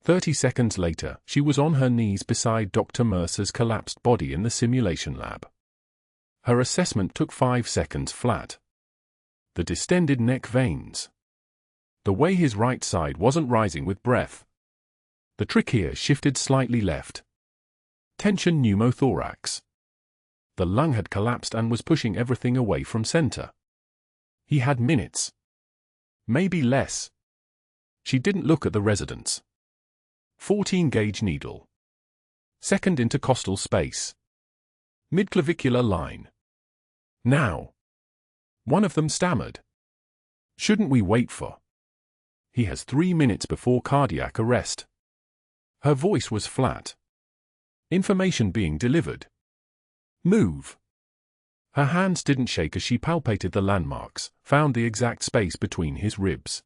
30 seconds later, she was on her knees beside Dr. Mercer's collapsed body in the simulation lab. Her assessment took 5 seconds flat. The distended neck veins. The way his right side wasn't rising with breath. The trachea shifted slightly left. Tension pneumothorax. The lung had collapsed and was pushing everything away from center. He had minutes. Maybe less. She didn't look at the residents. 14-gauge needle. Second intercostal space. Midclavicular line. Now. One of them stammered. Shouldn't we wait for? He has 3 minutes before cardiac arrest. Her voice was flat. Information being delivered. Move. Her hands didn't shake as she palpated the landmarks, found the exact space between his ribs.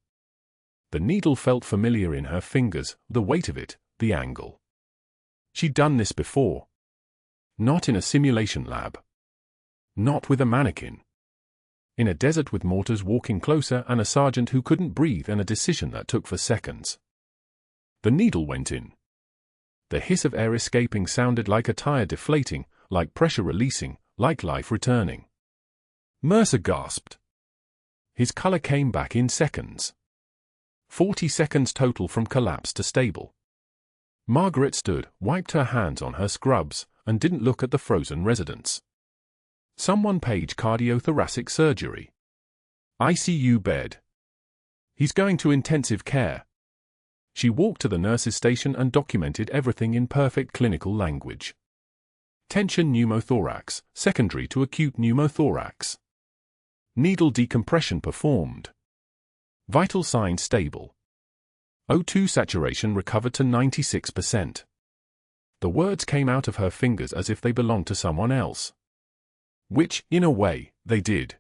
The needle felt familiar in her fingers, the weight of it, the angle. She'd done this before. Not in a simulation lab. Not with a mannequin. In a desert with mortars walking closer and a sergeant who couldn't breathe and a decision that took for seconds. The needle went in. The hiss of air escaping sounded like a tire deflating, like pressure releasing, like life returning. Mercer gasped. His color came back in seconds. 40 seconds total from collapse to stable. Margaret stood, wiped her hands on her scrubs, and didn't look at the frozen residents. Someone page cardiothoracic surgery. ICU bed. He's going to intensive care. She walked to the nurse's station and documented everything in perfect clinical language. Tension pneumothorax, secondary to acute pneumothorax. Needle decompression performed. Vital signs stable. O2 saturation recovered to 96%. The words came out of her fingers as if they belonged to someone else. Which, in a way, they did.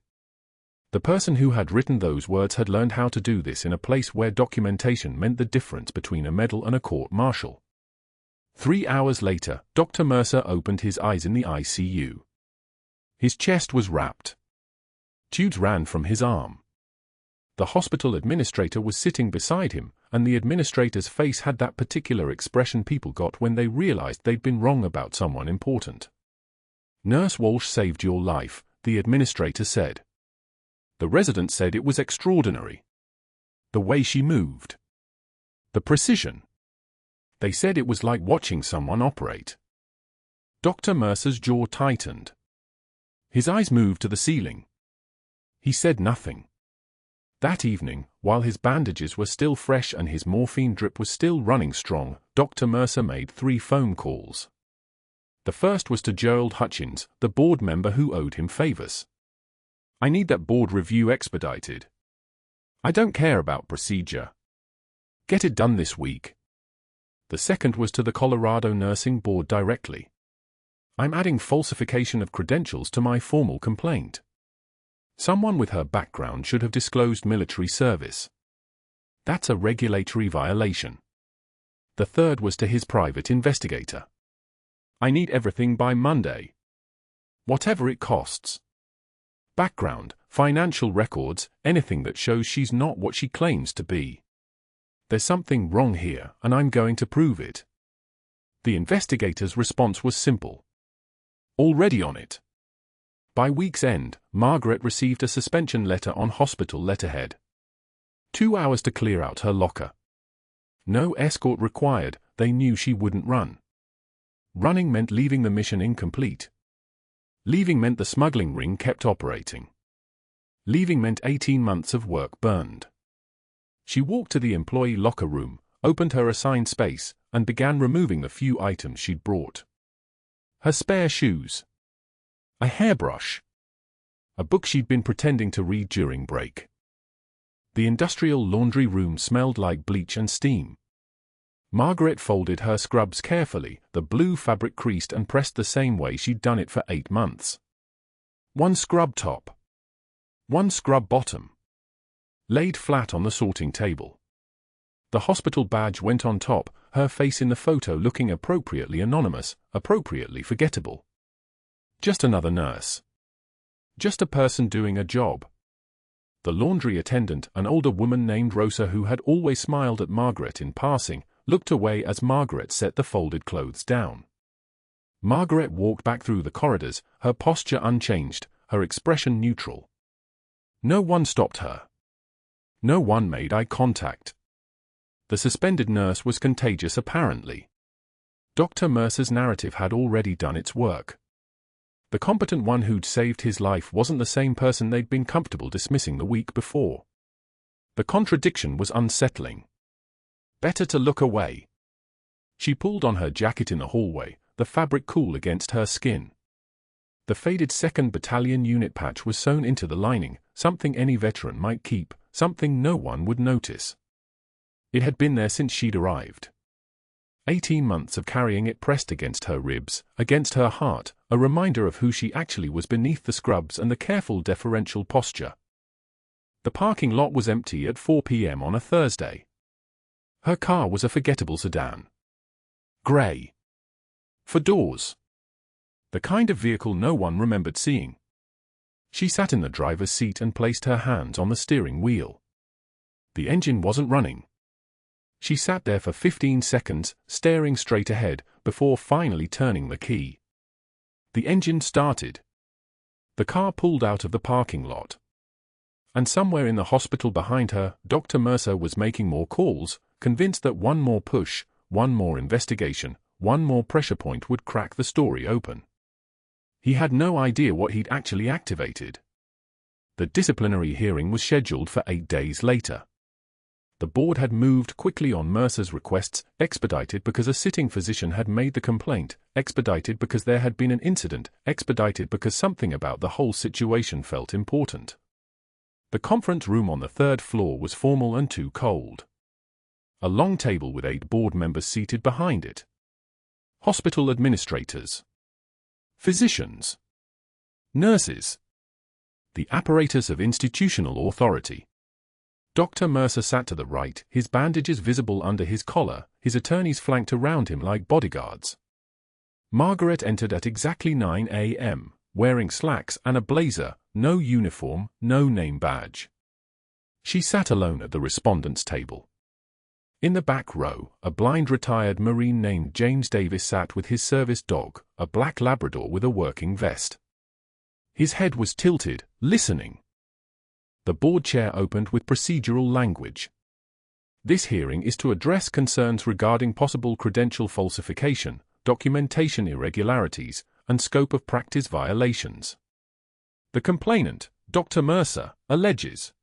The person who had written those words had learned how to do this in a place where documentation meant the difference between a medal and a court-martial. 3 hours later, Dr. Mercer opened his eyes in the ICU. His chest was wrapped. Tubes ran from his arm. The hospital administrator was sitting beside him, and the administrator's face had that particular expression people got when they realized they'd been wrong about someone important. Nurse Walsh saved your life, the administrator said. The resident said it was extraordinary. The way she moved. The precision. They said it was like watching someone operate. Dr. Mercer's jaw tightened. His eyes moved to the ceiling. He said nothing. That evening, while his bandages were still fresh and his morphine drip was still running strong, Dr. Mercer made 3 phone calls. The first was to Gerald Hutchins, the board member who owed him favors. I need that board review expedited. I don't care about procedure. Get it done this week. The second was to the Colorado Nursing Board directly. I'm adding falsification of credentials to my formal complaint. Someone with her background should have disclosed military service. That's a regulatory violation. The third was to his private investigator. I need everything by Monday. Whatever it costs. Background, financial records, anything that shows she's not what she claims to be. There's something wrong here, and I'm going to prove it. The investigator's response was simple. Already on it. By week's end, Margaret received a suspension letter on hospital letterhead. 2 hours to clear out her locker. No escort required, they knew she wouldn't run. Running meant leaving the mission incomplete. Leaving meant the smuggling ring kept operating. Leaving meant 18 months of work burned. She walked to the employee locker room, opened her assigned space, and began removing the few items she'd brought. Her spare shoes. A hairbrush. A book she'd been pretending to read during break. The industrial laundry room smelled like bleach and steam. Margaret folded her scrubs carefully, the blue fabric creased and pressed the same way she'd done it for 8 months. 1 scrub top. 1 scrub bottom. Laid flat on the sorting table. The hospital badge went on top, her face in the photo looking appropriately anonymous, appropriately forgettable. Just another nurse. Just a person doing a job. The laundry attendant, an older woman named Rosa who had always smiled at Margaret in passing, looked away as Margaret set the folded clothes down. Margaret walked back through the corridors, her posture unchanged, her expression neutral. No one stopped her. No one made eye contact. The suspended nurse was contagious apparently. Dr. Mercer's narrative had already done its work. The competent one who'd saved his life wasn't the same person they'd been comfortable dismissing the week before. The contradiction was unsettling. Better to look away. She pulled on her jacket in the hallway, the fabric cool against her skin. The faded 2nd Battalion unit patch was sewn into the lining, something any veteran might keep, something no one would notice. It had been there since she'd arrived. 18 months of carrying it pressed against her ribs, against her heart, a reminder of who she actually was beneath the scrubs and the careful deferential posture. The parking lot was empty at 4 p.m. on a Thursday. Her car was a forgettable sedan. Grey. For doors. The kind of vehicle no one remembered seeing. She sat in the driver's seat and placed her hands on the steering wheel. The engine wasn't running. She sat there for 15 seconds, staring straight ahead, before finally turning the key. The engine started. The car pulled out of the parking lot. And somewhere in the hospital behind her, Dr. Mercer was making more calls, convinced that one more push, one more investigation, one more pressure point would crack the story open. He had no idea what he'd actually activated. The disciplinary hearing was scheduled for 8 days later. The board had moved quickly on Mercer's requests, expedited because a sitting physician had made the complaint, expedited because there had been an incident, expedited because something about the whole situation felt important. The conference room on the 3rd floor was formal and too cold. A long table with 8 board members seated behind it. Hospital administrators. Physicians. Nurses. The apparatus of institutional authority. Dr. Mercer sat to the right, his bandages visible under his collar, his attorneys flanked around him like bodyguards. Margaret entered at exactly 9 a.m., wearing slacks and a blazer, no uniform, no name badge. She sat alone at the respondents' table. In the back row, a blind retired Marine named James Davis sat with his service dog, a black Labrador with a working vest. His head was tilted, listening. The board chair opened with procedural language. This hearing is to address concerns regarding possible credential falsification, documentation irregularities, and scope of practice violations. The complainant, Dr. Mercer, alleges.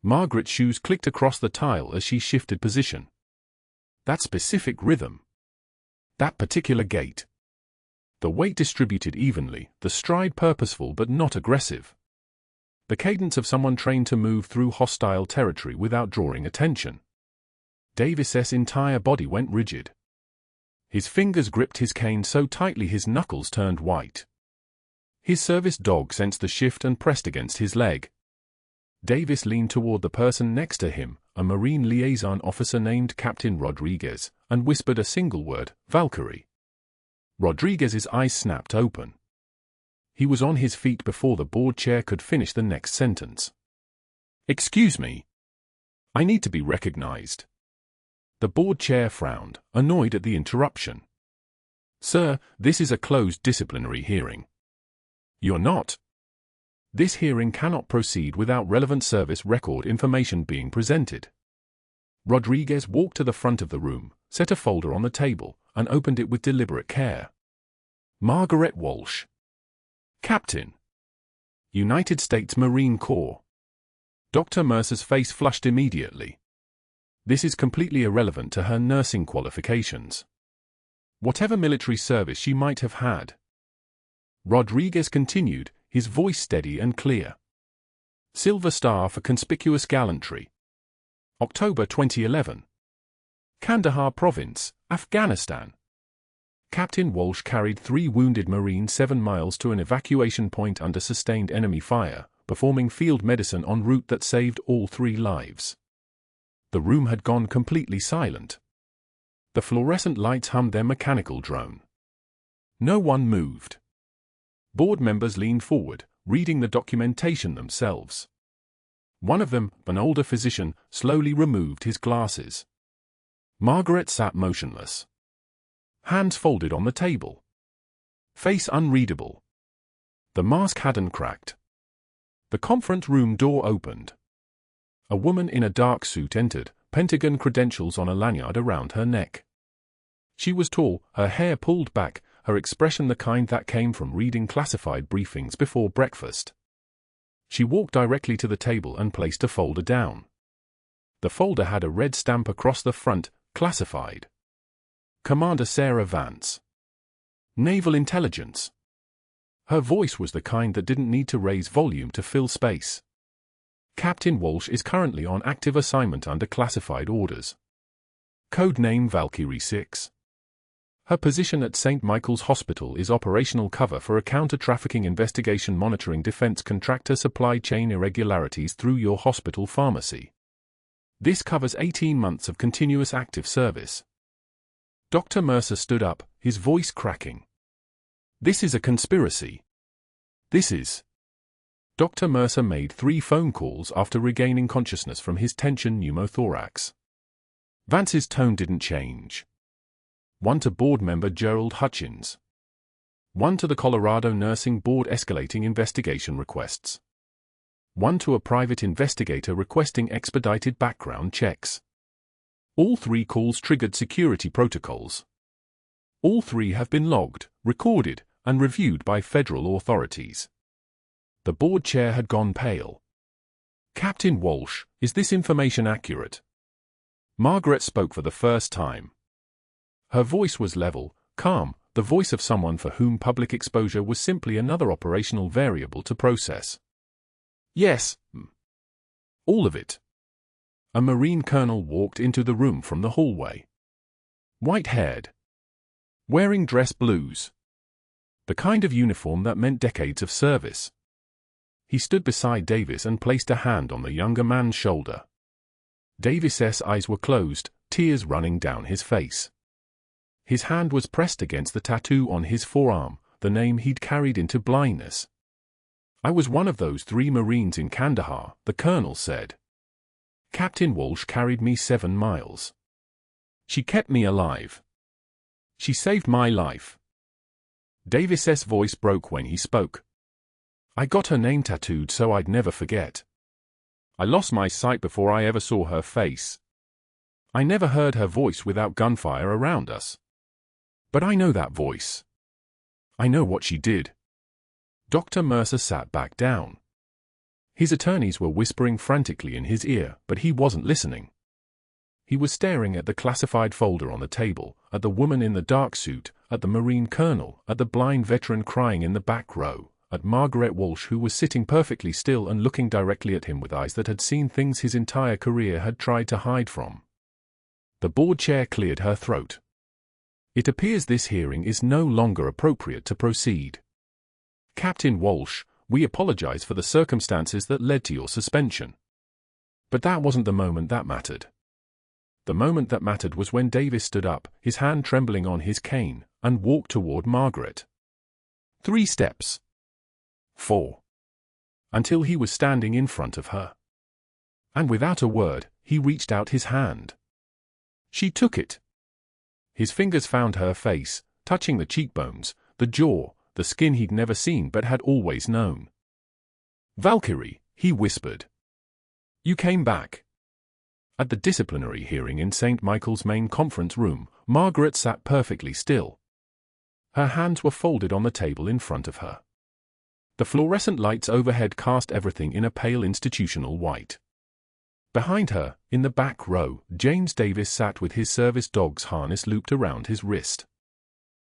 Margaret's shoes clicked across the tile as she shifted position. That specific rhythm. That particular gait. The weight distributed evenly, the stride purposeful but not aggressive. The cadence of someone trained to move through hostile territory without drawing attention. Davis's entire body went rigid. His fingers gripped his cane so tightly his knuckles turned white. His service dog sensed the shift and pressed against his leg. Davis leaned toward the person next to him, a Marine liaison officer named Captain Rodriguez, and whispered a single word, Valkyrie. Rodriguez's eyes snapped open. He was on his feet before the board chair could finish the next sentence. Excuse me. I need to be recognized. The board chair frowned, annoyed at the interruption. Sir, this is a closed disciplinary hearing. You're not. This hearing cannot proceed without relevant service record information being presented. Rodriguez walked to the front of the room, set a folder on the table, and opened it with deliberate care. Margaret Walsh. Captain. United States Marine Corps. Dr. Mercer's face flushed immediately. This is completely irrelevant to her nursing qualifications. Whatever military service she might have had. Rodriguez continued, his voice steady and clear. Silver Star for conspicuous gallantry. October 2011. Kandahar Province, Afghanistan. Captain Walsh carried 3 wounded Marines 7 miles to an evacuation point under sustained enemy fire, performing field medicine en route that saved all 3 lives. The room had gone completely silent. The fluorescent lights hummed their mechanical drone. No one moved. Board members leaned forward, reading the documentation themselves. One of them, an older physician, slowly removed his glasses. Margaret sat motionless. Hands folded on the table. Face unreadable. The mask hadn't cracked. The conference room door opened. A woman in a dark suit entered, Pentagon credentials on a lanyard around her neck. She was tall, her hair pulled back, her expression the kind that came from reading classified briefings before breakfast. She walked directly to the table and placed a folder down. The folder had a red stamp across the front, classified. Commander Sarah Vance. Naval Intelligence. Her voice was the kind that didn't need to raise volume to fill space. Captain Walsh is currently on active assignment under classified orders. Code name Valkyrie 6. Her position at St. Michael's Hospital is operational cover for a counter-trafficking investigation monitoring defense contractor supply chain irregularities through your hospital pharmacy. This covers 18 months of continuous active service. Dr. Mercer stood up, his voice cracking. "This is a conspiracy. This is..." Dr. Mercer made 3 phone calls after regaining consciousness from his tension pneumothorax. Vance's tone didn't change. One to board member Gerald Hutchins. One to the Colorado Nursing Board escalating investigation requests. One to a private investigator requesting expedited background checks. All 3 calls triggered security protocols. All 3 have been logged, recorded, and reviewed by federal authorities. The board chair had gone pale. "Captain Walsh, is this information accurate?" Margaret spoke for the first time. Her voice was level, calm, the voice of someone for whom public exposure was simply another operational variable to process. "Yes, all of it." A Marine colonel walked into the room from the hallway. White-haired. Wearing dress blues. The kind of uniform that meant decades of service. He stood beside Davis and placed a hand on the younger man's shoulder. Davis's eyes were closed, tears running down his face. His hand was pressed against the tattoo on his forearm, the name he'd carried into blindness. "I was one of those 3 Marines in Kandahar," the colonel said. "Captain Walsh carried me 7 miles. She kept me alive. She saved my life." Davis's voice broke when he spoke. "I got her name tattooed so I'd never forget. I lost my sight before I ever saw her face. I never heard her voice without gunfire around us. But I know that voice. I know what she did." Dr. Mercer sat back down. His attorneys were whispering frantically in his ear, but he wasn't listening. He was staring at the classified folder on the table, at the woman in the dark suit, at the Marine colonel, at the blind veteran crying in the back row, at Margaret Walsh, who was sitting perfectly still and looking directly at him with eyes that had seen things his entire career had tried to hide from. The board chair cleared her throat. "It appears this hearing is no longer appropriate to proceed. Captain Walsh, we apologize for the circumstances that led to your suspension. But that wasn't the moment that mattered. The moment that mattered was when Davis stood up, his hand trembling on his cane, and walked toward Margaret. 3 steps. 4. Until he was standing in front of her. And without a word, he reached out his hand. She took it. His fingers found her face, touching the cheekbones, the jaw, the skin he'd never seen but had always known. "Valkyrie," he whispered. "You came back." At the disciplinary hearing in St. Michael's main conference room, Margaret sat perfectly still. Her hands were folded on the table in front of her. The fluorescent lights overhead cast everything in a pale institutional white. Behind her, in the back row, James Davis sat with his service dog's harness looped around his wrist.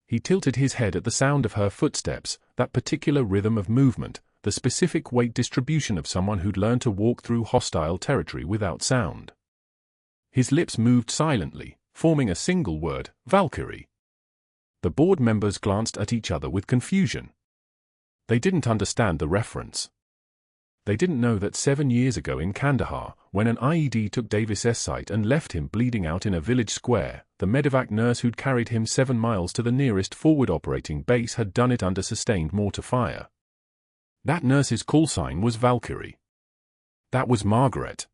He tilted his head at the sound of her footsteps, that particular rhythm of movement, the specific weight distribution of someone who'd learned to walk through hostile territory without sound. His lips moved silently, forming a single word, Valkyrie. The board members glanced at each other with confusion. They didn't understand the reference. They didn't know that 7 years ago in Kandahar, when an IED took Davis's sight and left him bleeding out in a village square, the medevac nurse who'd carried him 7 miles to the nearest forward operating base had done it under sustained mortar fire. That nurse's call sign was Valkyrie. That was Margaret.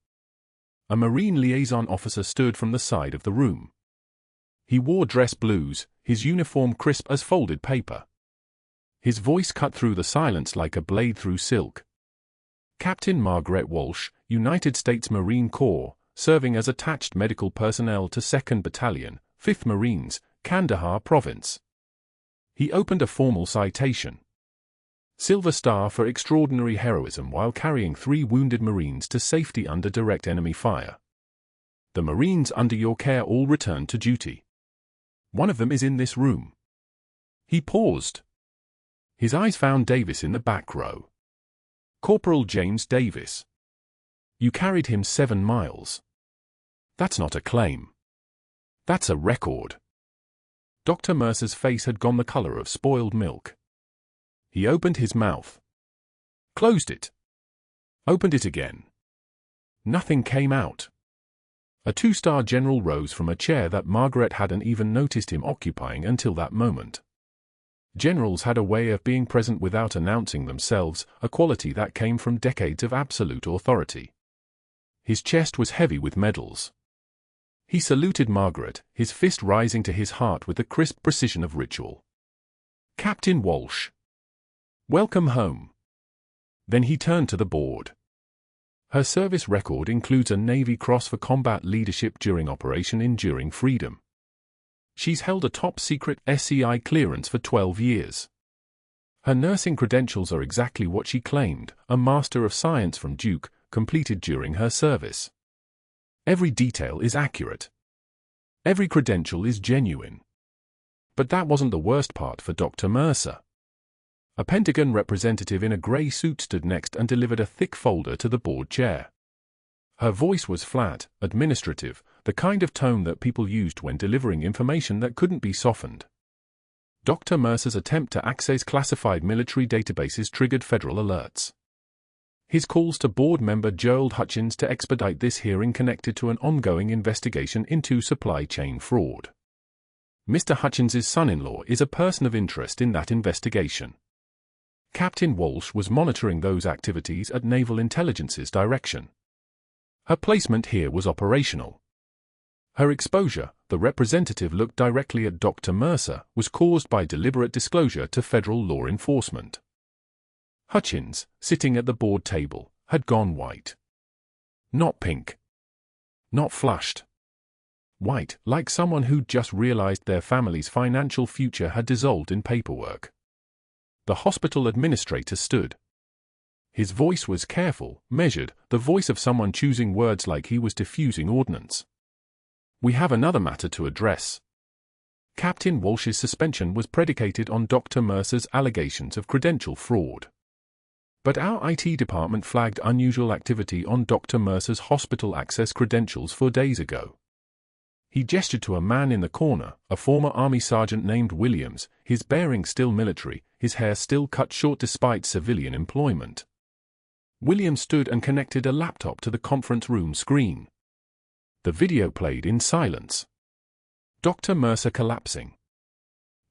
A Marine liaison officer stood from the side of the room. He wore dress blues, his uniform crisp as folded paper. His voice cut through the silence like a blade through silk. "Captain Margaret Walsh, United States Marine Corps, serving as attached medical personnel to 2nd Battalion, 5th Marines, Kandahar Province." He opened a formal citation. Silver Star for extraordinary heroism while carrying 3 wounded Marines to safety under direct enemy fire. The Marines under your care all returned to duty. One of them is in this room. He paused. His eyes found Davis in the back row. "Corporal James Davis. You carried him 7 miles. That's not a claim. That's a record." Dr. Mercer's face had gone the color of spoiled milk. He opened his mouth. Closed it. Opened it again. Nothing came out. A two-star general rose from a chair that Margaret hadn't even noticed him occupying until that moment. Generals had a way of being present without announcing themselves, a quality that came from decades of absolute authority. His chest was heavy with medals. He saluted Margaret, his fist rising to his heart with the crisp precision of ritual. "Captain Walsh. Welcome home." Then he turned to the board. Her service record includes a Navy Cross for combat leadership during Operation Enduring Freedom. She's held a top-secret SCI clearance for 12 years. Her nursing credentials are exactly what she claimed, a Master of Science from Duke, completed during her service. Every detail is accurate. Every credential is genuine. But that wasn't the worst part for Dr. Mercer. A Pentagon representative in a grey suit stood next and delivered a thick folder to the board chair. Her voice was flat, administrative, the kind of tone that people used when delivering information that couldn't be softened. Dr. Mercer's attempt to access classified military databases triggered federal alerts. His calls to board member Gerald Hutchins to expedite this hearing connected to an ongoing investigation into supply chain fraud. Mr. Hutchins's son-in-law is a person of interest in that investigation. Captain Walsh was monitoring those activities at Naval Intelligence's direction. Her placement here was operational. Her exposure, the representative looked directly at Dr. Mercer, was caused by deliberate disclosure to federal law enforcement. Hutchins, sitting at the board table, had gone white. Not pink. Not flushed. White, like someone who'd just realized their family's financial future had dissolved in paperwork. The hospital administrator stood. His voice was careful, measured, the voice of someone choosing words like he was diffusing ordnance. "We have another matter to address." Captain Walsh's suspension was predicated on Dr. Mercer's allegations of credential fraud. But our IT department flagged unusual activity on Dr. Mercer's hospital access credentials 4 days ago. He gestured to a man in the corner, a former Army sergeant named Williams, his bearing still military, his hair still cut short despite civilian employment. Williams stood and connected a laptop to the conference room screen. The video played in silence. Dr. Mercer collapsing.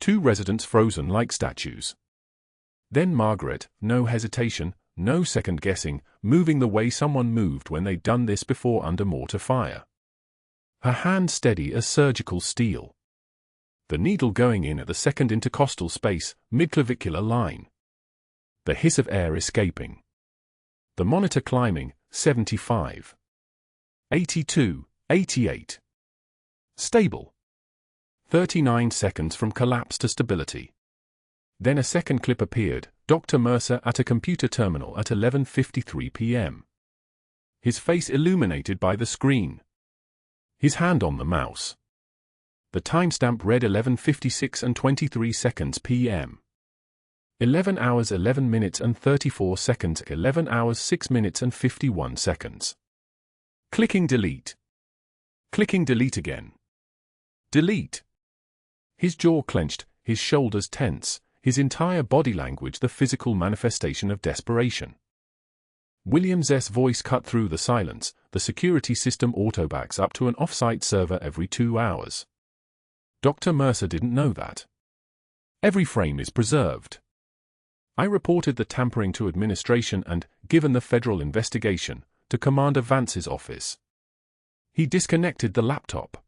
2 residents frozen like statues. Then Margaret, no hesitation, no second-guessing, moving the way someone moved when they'd done this before under mortar fire. Her hand steady as surgical steel. The needle going in at the second intercostal space, mid-clavicular line. The hiss of air escaping. The monitor climbing, 75. 82, 88. Stable. 39 seconds from collapse to stability. Then a second clip appeared, Dr. Mercer at a computer terminal at 11:53 p.m. His face illuminated by the screen. His hand on the mouse. The timestamp read 11:56 and 23 seconds p.m. 11 hours 11 minutes and 34 seconds, 11 hours 6 minutes and 51 seconds. Clicking delete. Clicking delete again. Delete. His jaw clenched, his shoulders tense, his entire body language the physical manifestation of desperation. Williams's voice cut through the silence. The security system auto-backs up to an off-site server every 2 hours. Dr. Mercer didn't know that. Every frame is preserved. I reported the tampering to administration and, given the federal investigation, to Commander Vance's office. He disconnected the laptop.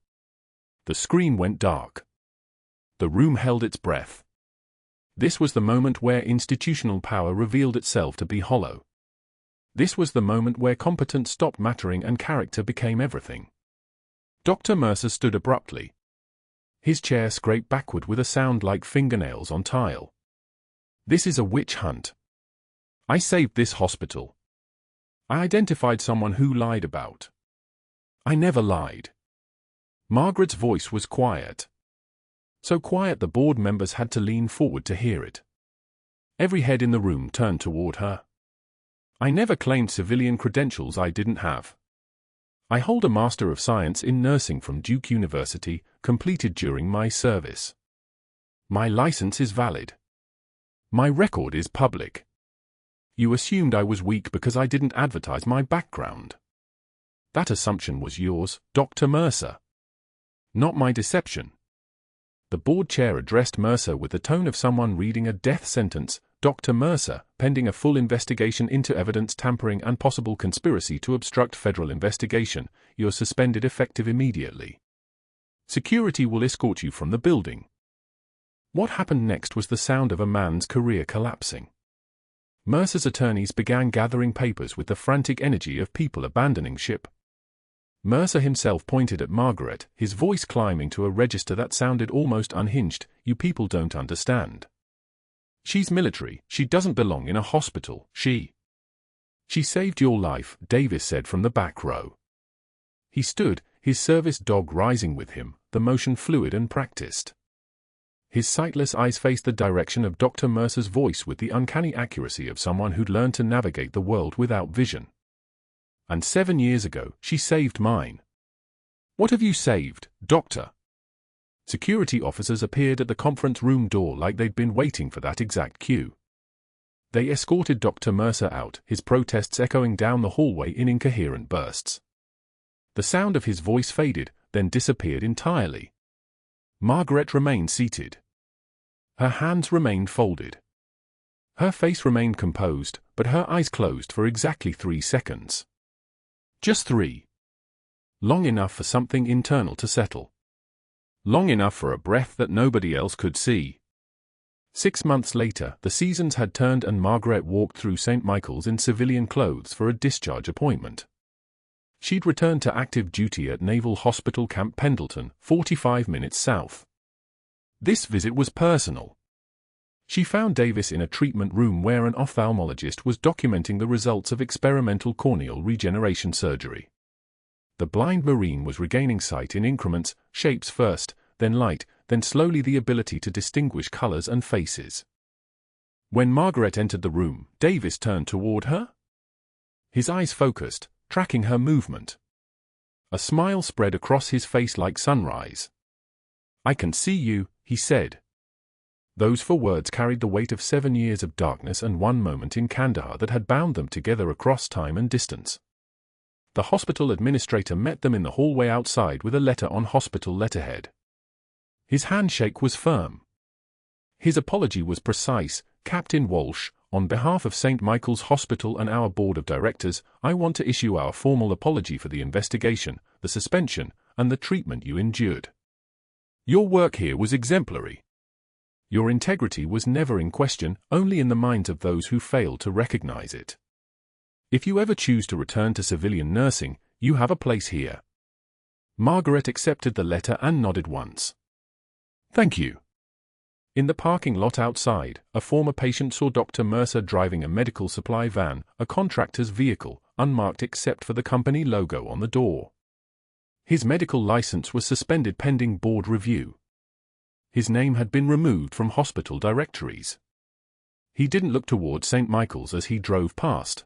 The screen went dark. The room held its breath. This was the moment where institutional power revealed itself to be hollow. This was the moment where competence stopped mattering and character became everything. Dr. Mercer stood abruptly. His chair scraped backward with a sound like fingernails on tile. "This is a witch hunt. I saved this hospital. I identified someone who lied about. I never lied." Margaret's voice was quiet. So quiet the board members had to lean forward to hear it. Every head in the room turned toward her. "I never claimed civilian credentials I didn't have. I hold a Master of Science in Nursing from Duke University, completed during my service. My license is valid. My record is public. You assumed I was weak because I didn't advertise my background. That assumption was yours, Dr. Mercer. Not my deception. The board chair addressed Mercer with the tone of someone reading a death sentence. Dr. Mercer, pending a full investigation into evidence tampering and possible conspiracy to obstruct federal investigation, you're suspended effective immediately. Security will escort you from the building. What happened next was the sound of a man's career collapsing. Mercer's attorneys began gathering papers with the frantic energy of people abandoning ship. Mercer himself pointed at Margaret, his voice climbing to a register that sounded almost unhinged. You people don't understand. She's military, she doesn't belong in a hospital, She saved your life, Davis said from the back row. He stood, his service dog rising with him, the motion fluid and practiced. His sightless eyes faced the direction of Dr. Mercer's voice with the uncanny accuracy of someone who'd learned to navigate the world without vision. And 7 years ago, she saved mine. What have you saved, Doctor? Security officers appeared at the conference room door like they'd been waiting for that exact cue. They escorted Dr. Mercer out, his protests echoing down the hallway in incoherent bursts. The sound of his voice faded, then disappeared entirely. Margaret remained seated. Her hands remained folded. Her face remained composed, but her eyes closed for exactly 3 seconds. Just 3. Long enough for something internal to settle. Long enough for a breath that nobody else could see. 6 months later, the seasons had turned and Margaret walked through St. Michael's in civilian clothes for a discharge appointment. She'd returned to active duty at Naval Hospital Camp Pendleton, 45 minutes south. This visit was personal. She found Davis in a treatment room where an ophthalmologist was documenting the results of experimental corneal regeneration surgery. The blind Marine was regaining sight in increments, shapes first, then light, then slowly the ability to distinguish colors and faces. When Margaret entered the room, Davis turned toward her. His eyes focused, tracking her movement. A smile spread across his face like sunrise. I can see you, he said. Those 4 words carried the weight of 7 years of darkness and 1 moment in Kandahar that had bound them together across time and distance. The hospital administrator met them in the hallway outside with a letter on hospital letterhead. His handshake was firm. His apology was precise. Captain Walsh, on behalf of St. Michael's Hospital and our board of directors, I want to issue our formal apology for the investigation, the suspension, and the treatment you endured. Your work here was exemplary. Your integrity was never in question, only in the minds of those who failed to recognize it. If you ever choose to return to civilian nursing, you have a place here. Margaret accepted the letter and nodded once. Thank you. In the parking lot outside, a former patient saw Dr. Mercer driving a medical supply van, a contractor's vehicle, unmarked except for the company logo on the door. His medical license was suspended pending board review. His name had been removed from hospital directories. He didn't look toward St. Michael's as he drove past.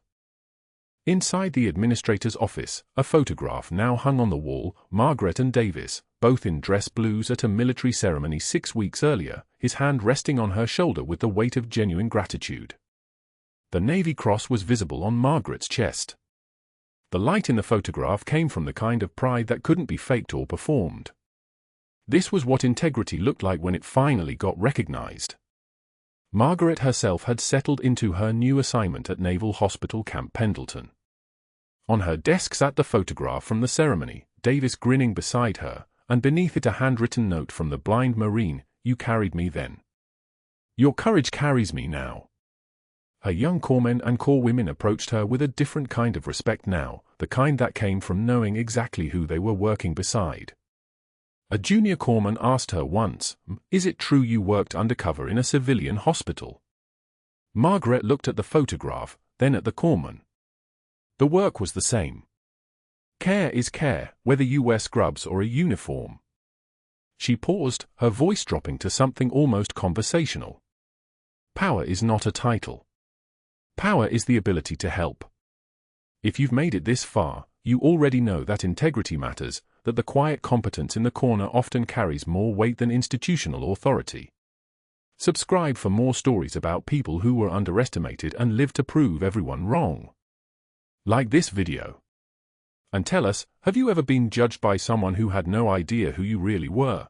Inside the administrator's office, a photograph now hung on the wall, Margaret and Davis, both in dress blues at a military ceremony 6 weeks earlier, his hand resting on her shoulder with the weight of genuine gratitude. The Navy Cross was visible on Margaret's chest. The light in the photograph came from the kind of pride that couldn't be faked or performed. This was what integrity looked like when it finally got recognized. Margaret herself had settled into her new assignment at Naval Hospital Camp Pendleton. On her desk sat the photograph from the ceremony, Davis grinning beside her, and beneath it a handwritten note from the blind Marine, "You carried me then. Your courage carries me now." Her young corpsmen and corpswomen approached her with a different kind of respect now, the kind that came from knowing exactly who they were working beside. A junior corpsman asked her once, "Is it true you worked undercover in a civilian hospital?" Margaret looked at the photograph, then at the corpsman. The work was the same. Care is care, whether you wear scrubs or a uniform. She paused, her voice dropping to something almost conversational. Power is not a title. Power is the ability to help. If you've made it this far, you already know that integrity matters, that the quiet competence in the corner often carries more weight than institutional authority. Subscribe for more stories about people who were underestimated and lived to prove everyone wrong. Like this video. And tell us, have you ever been judged by someone who had no idea who you really were?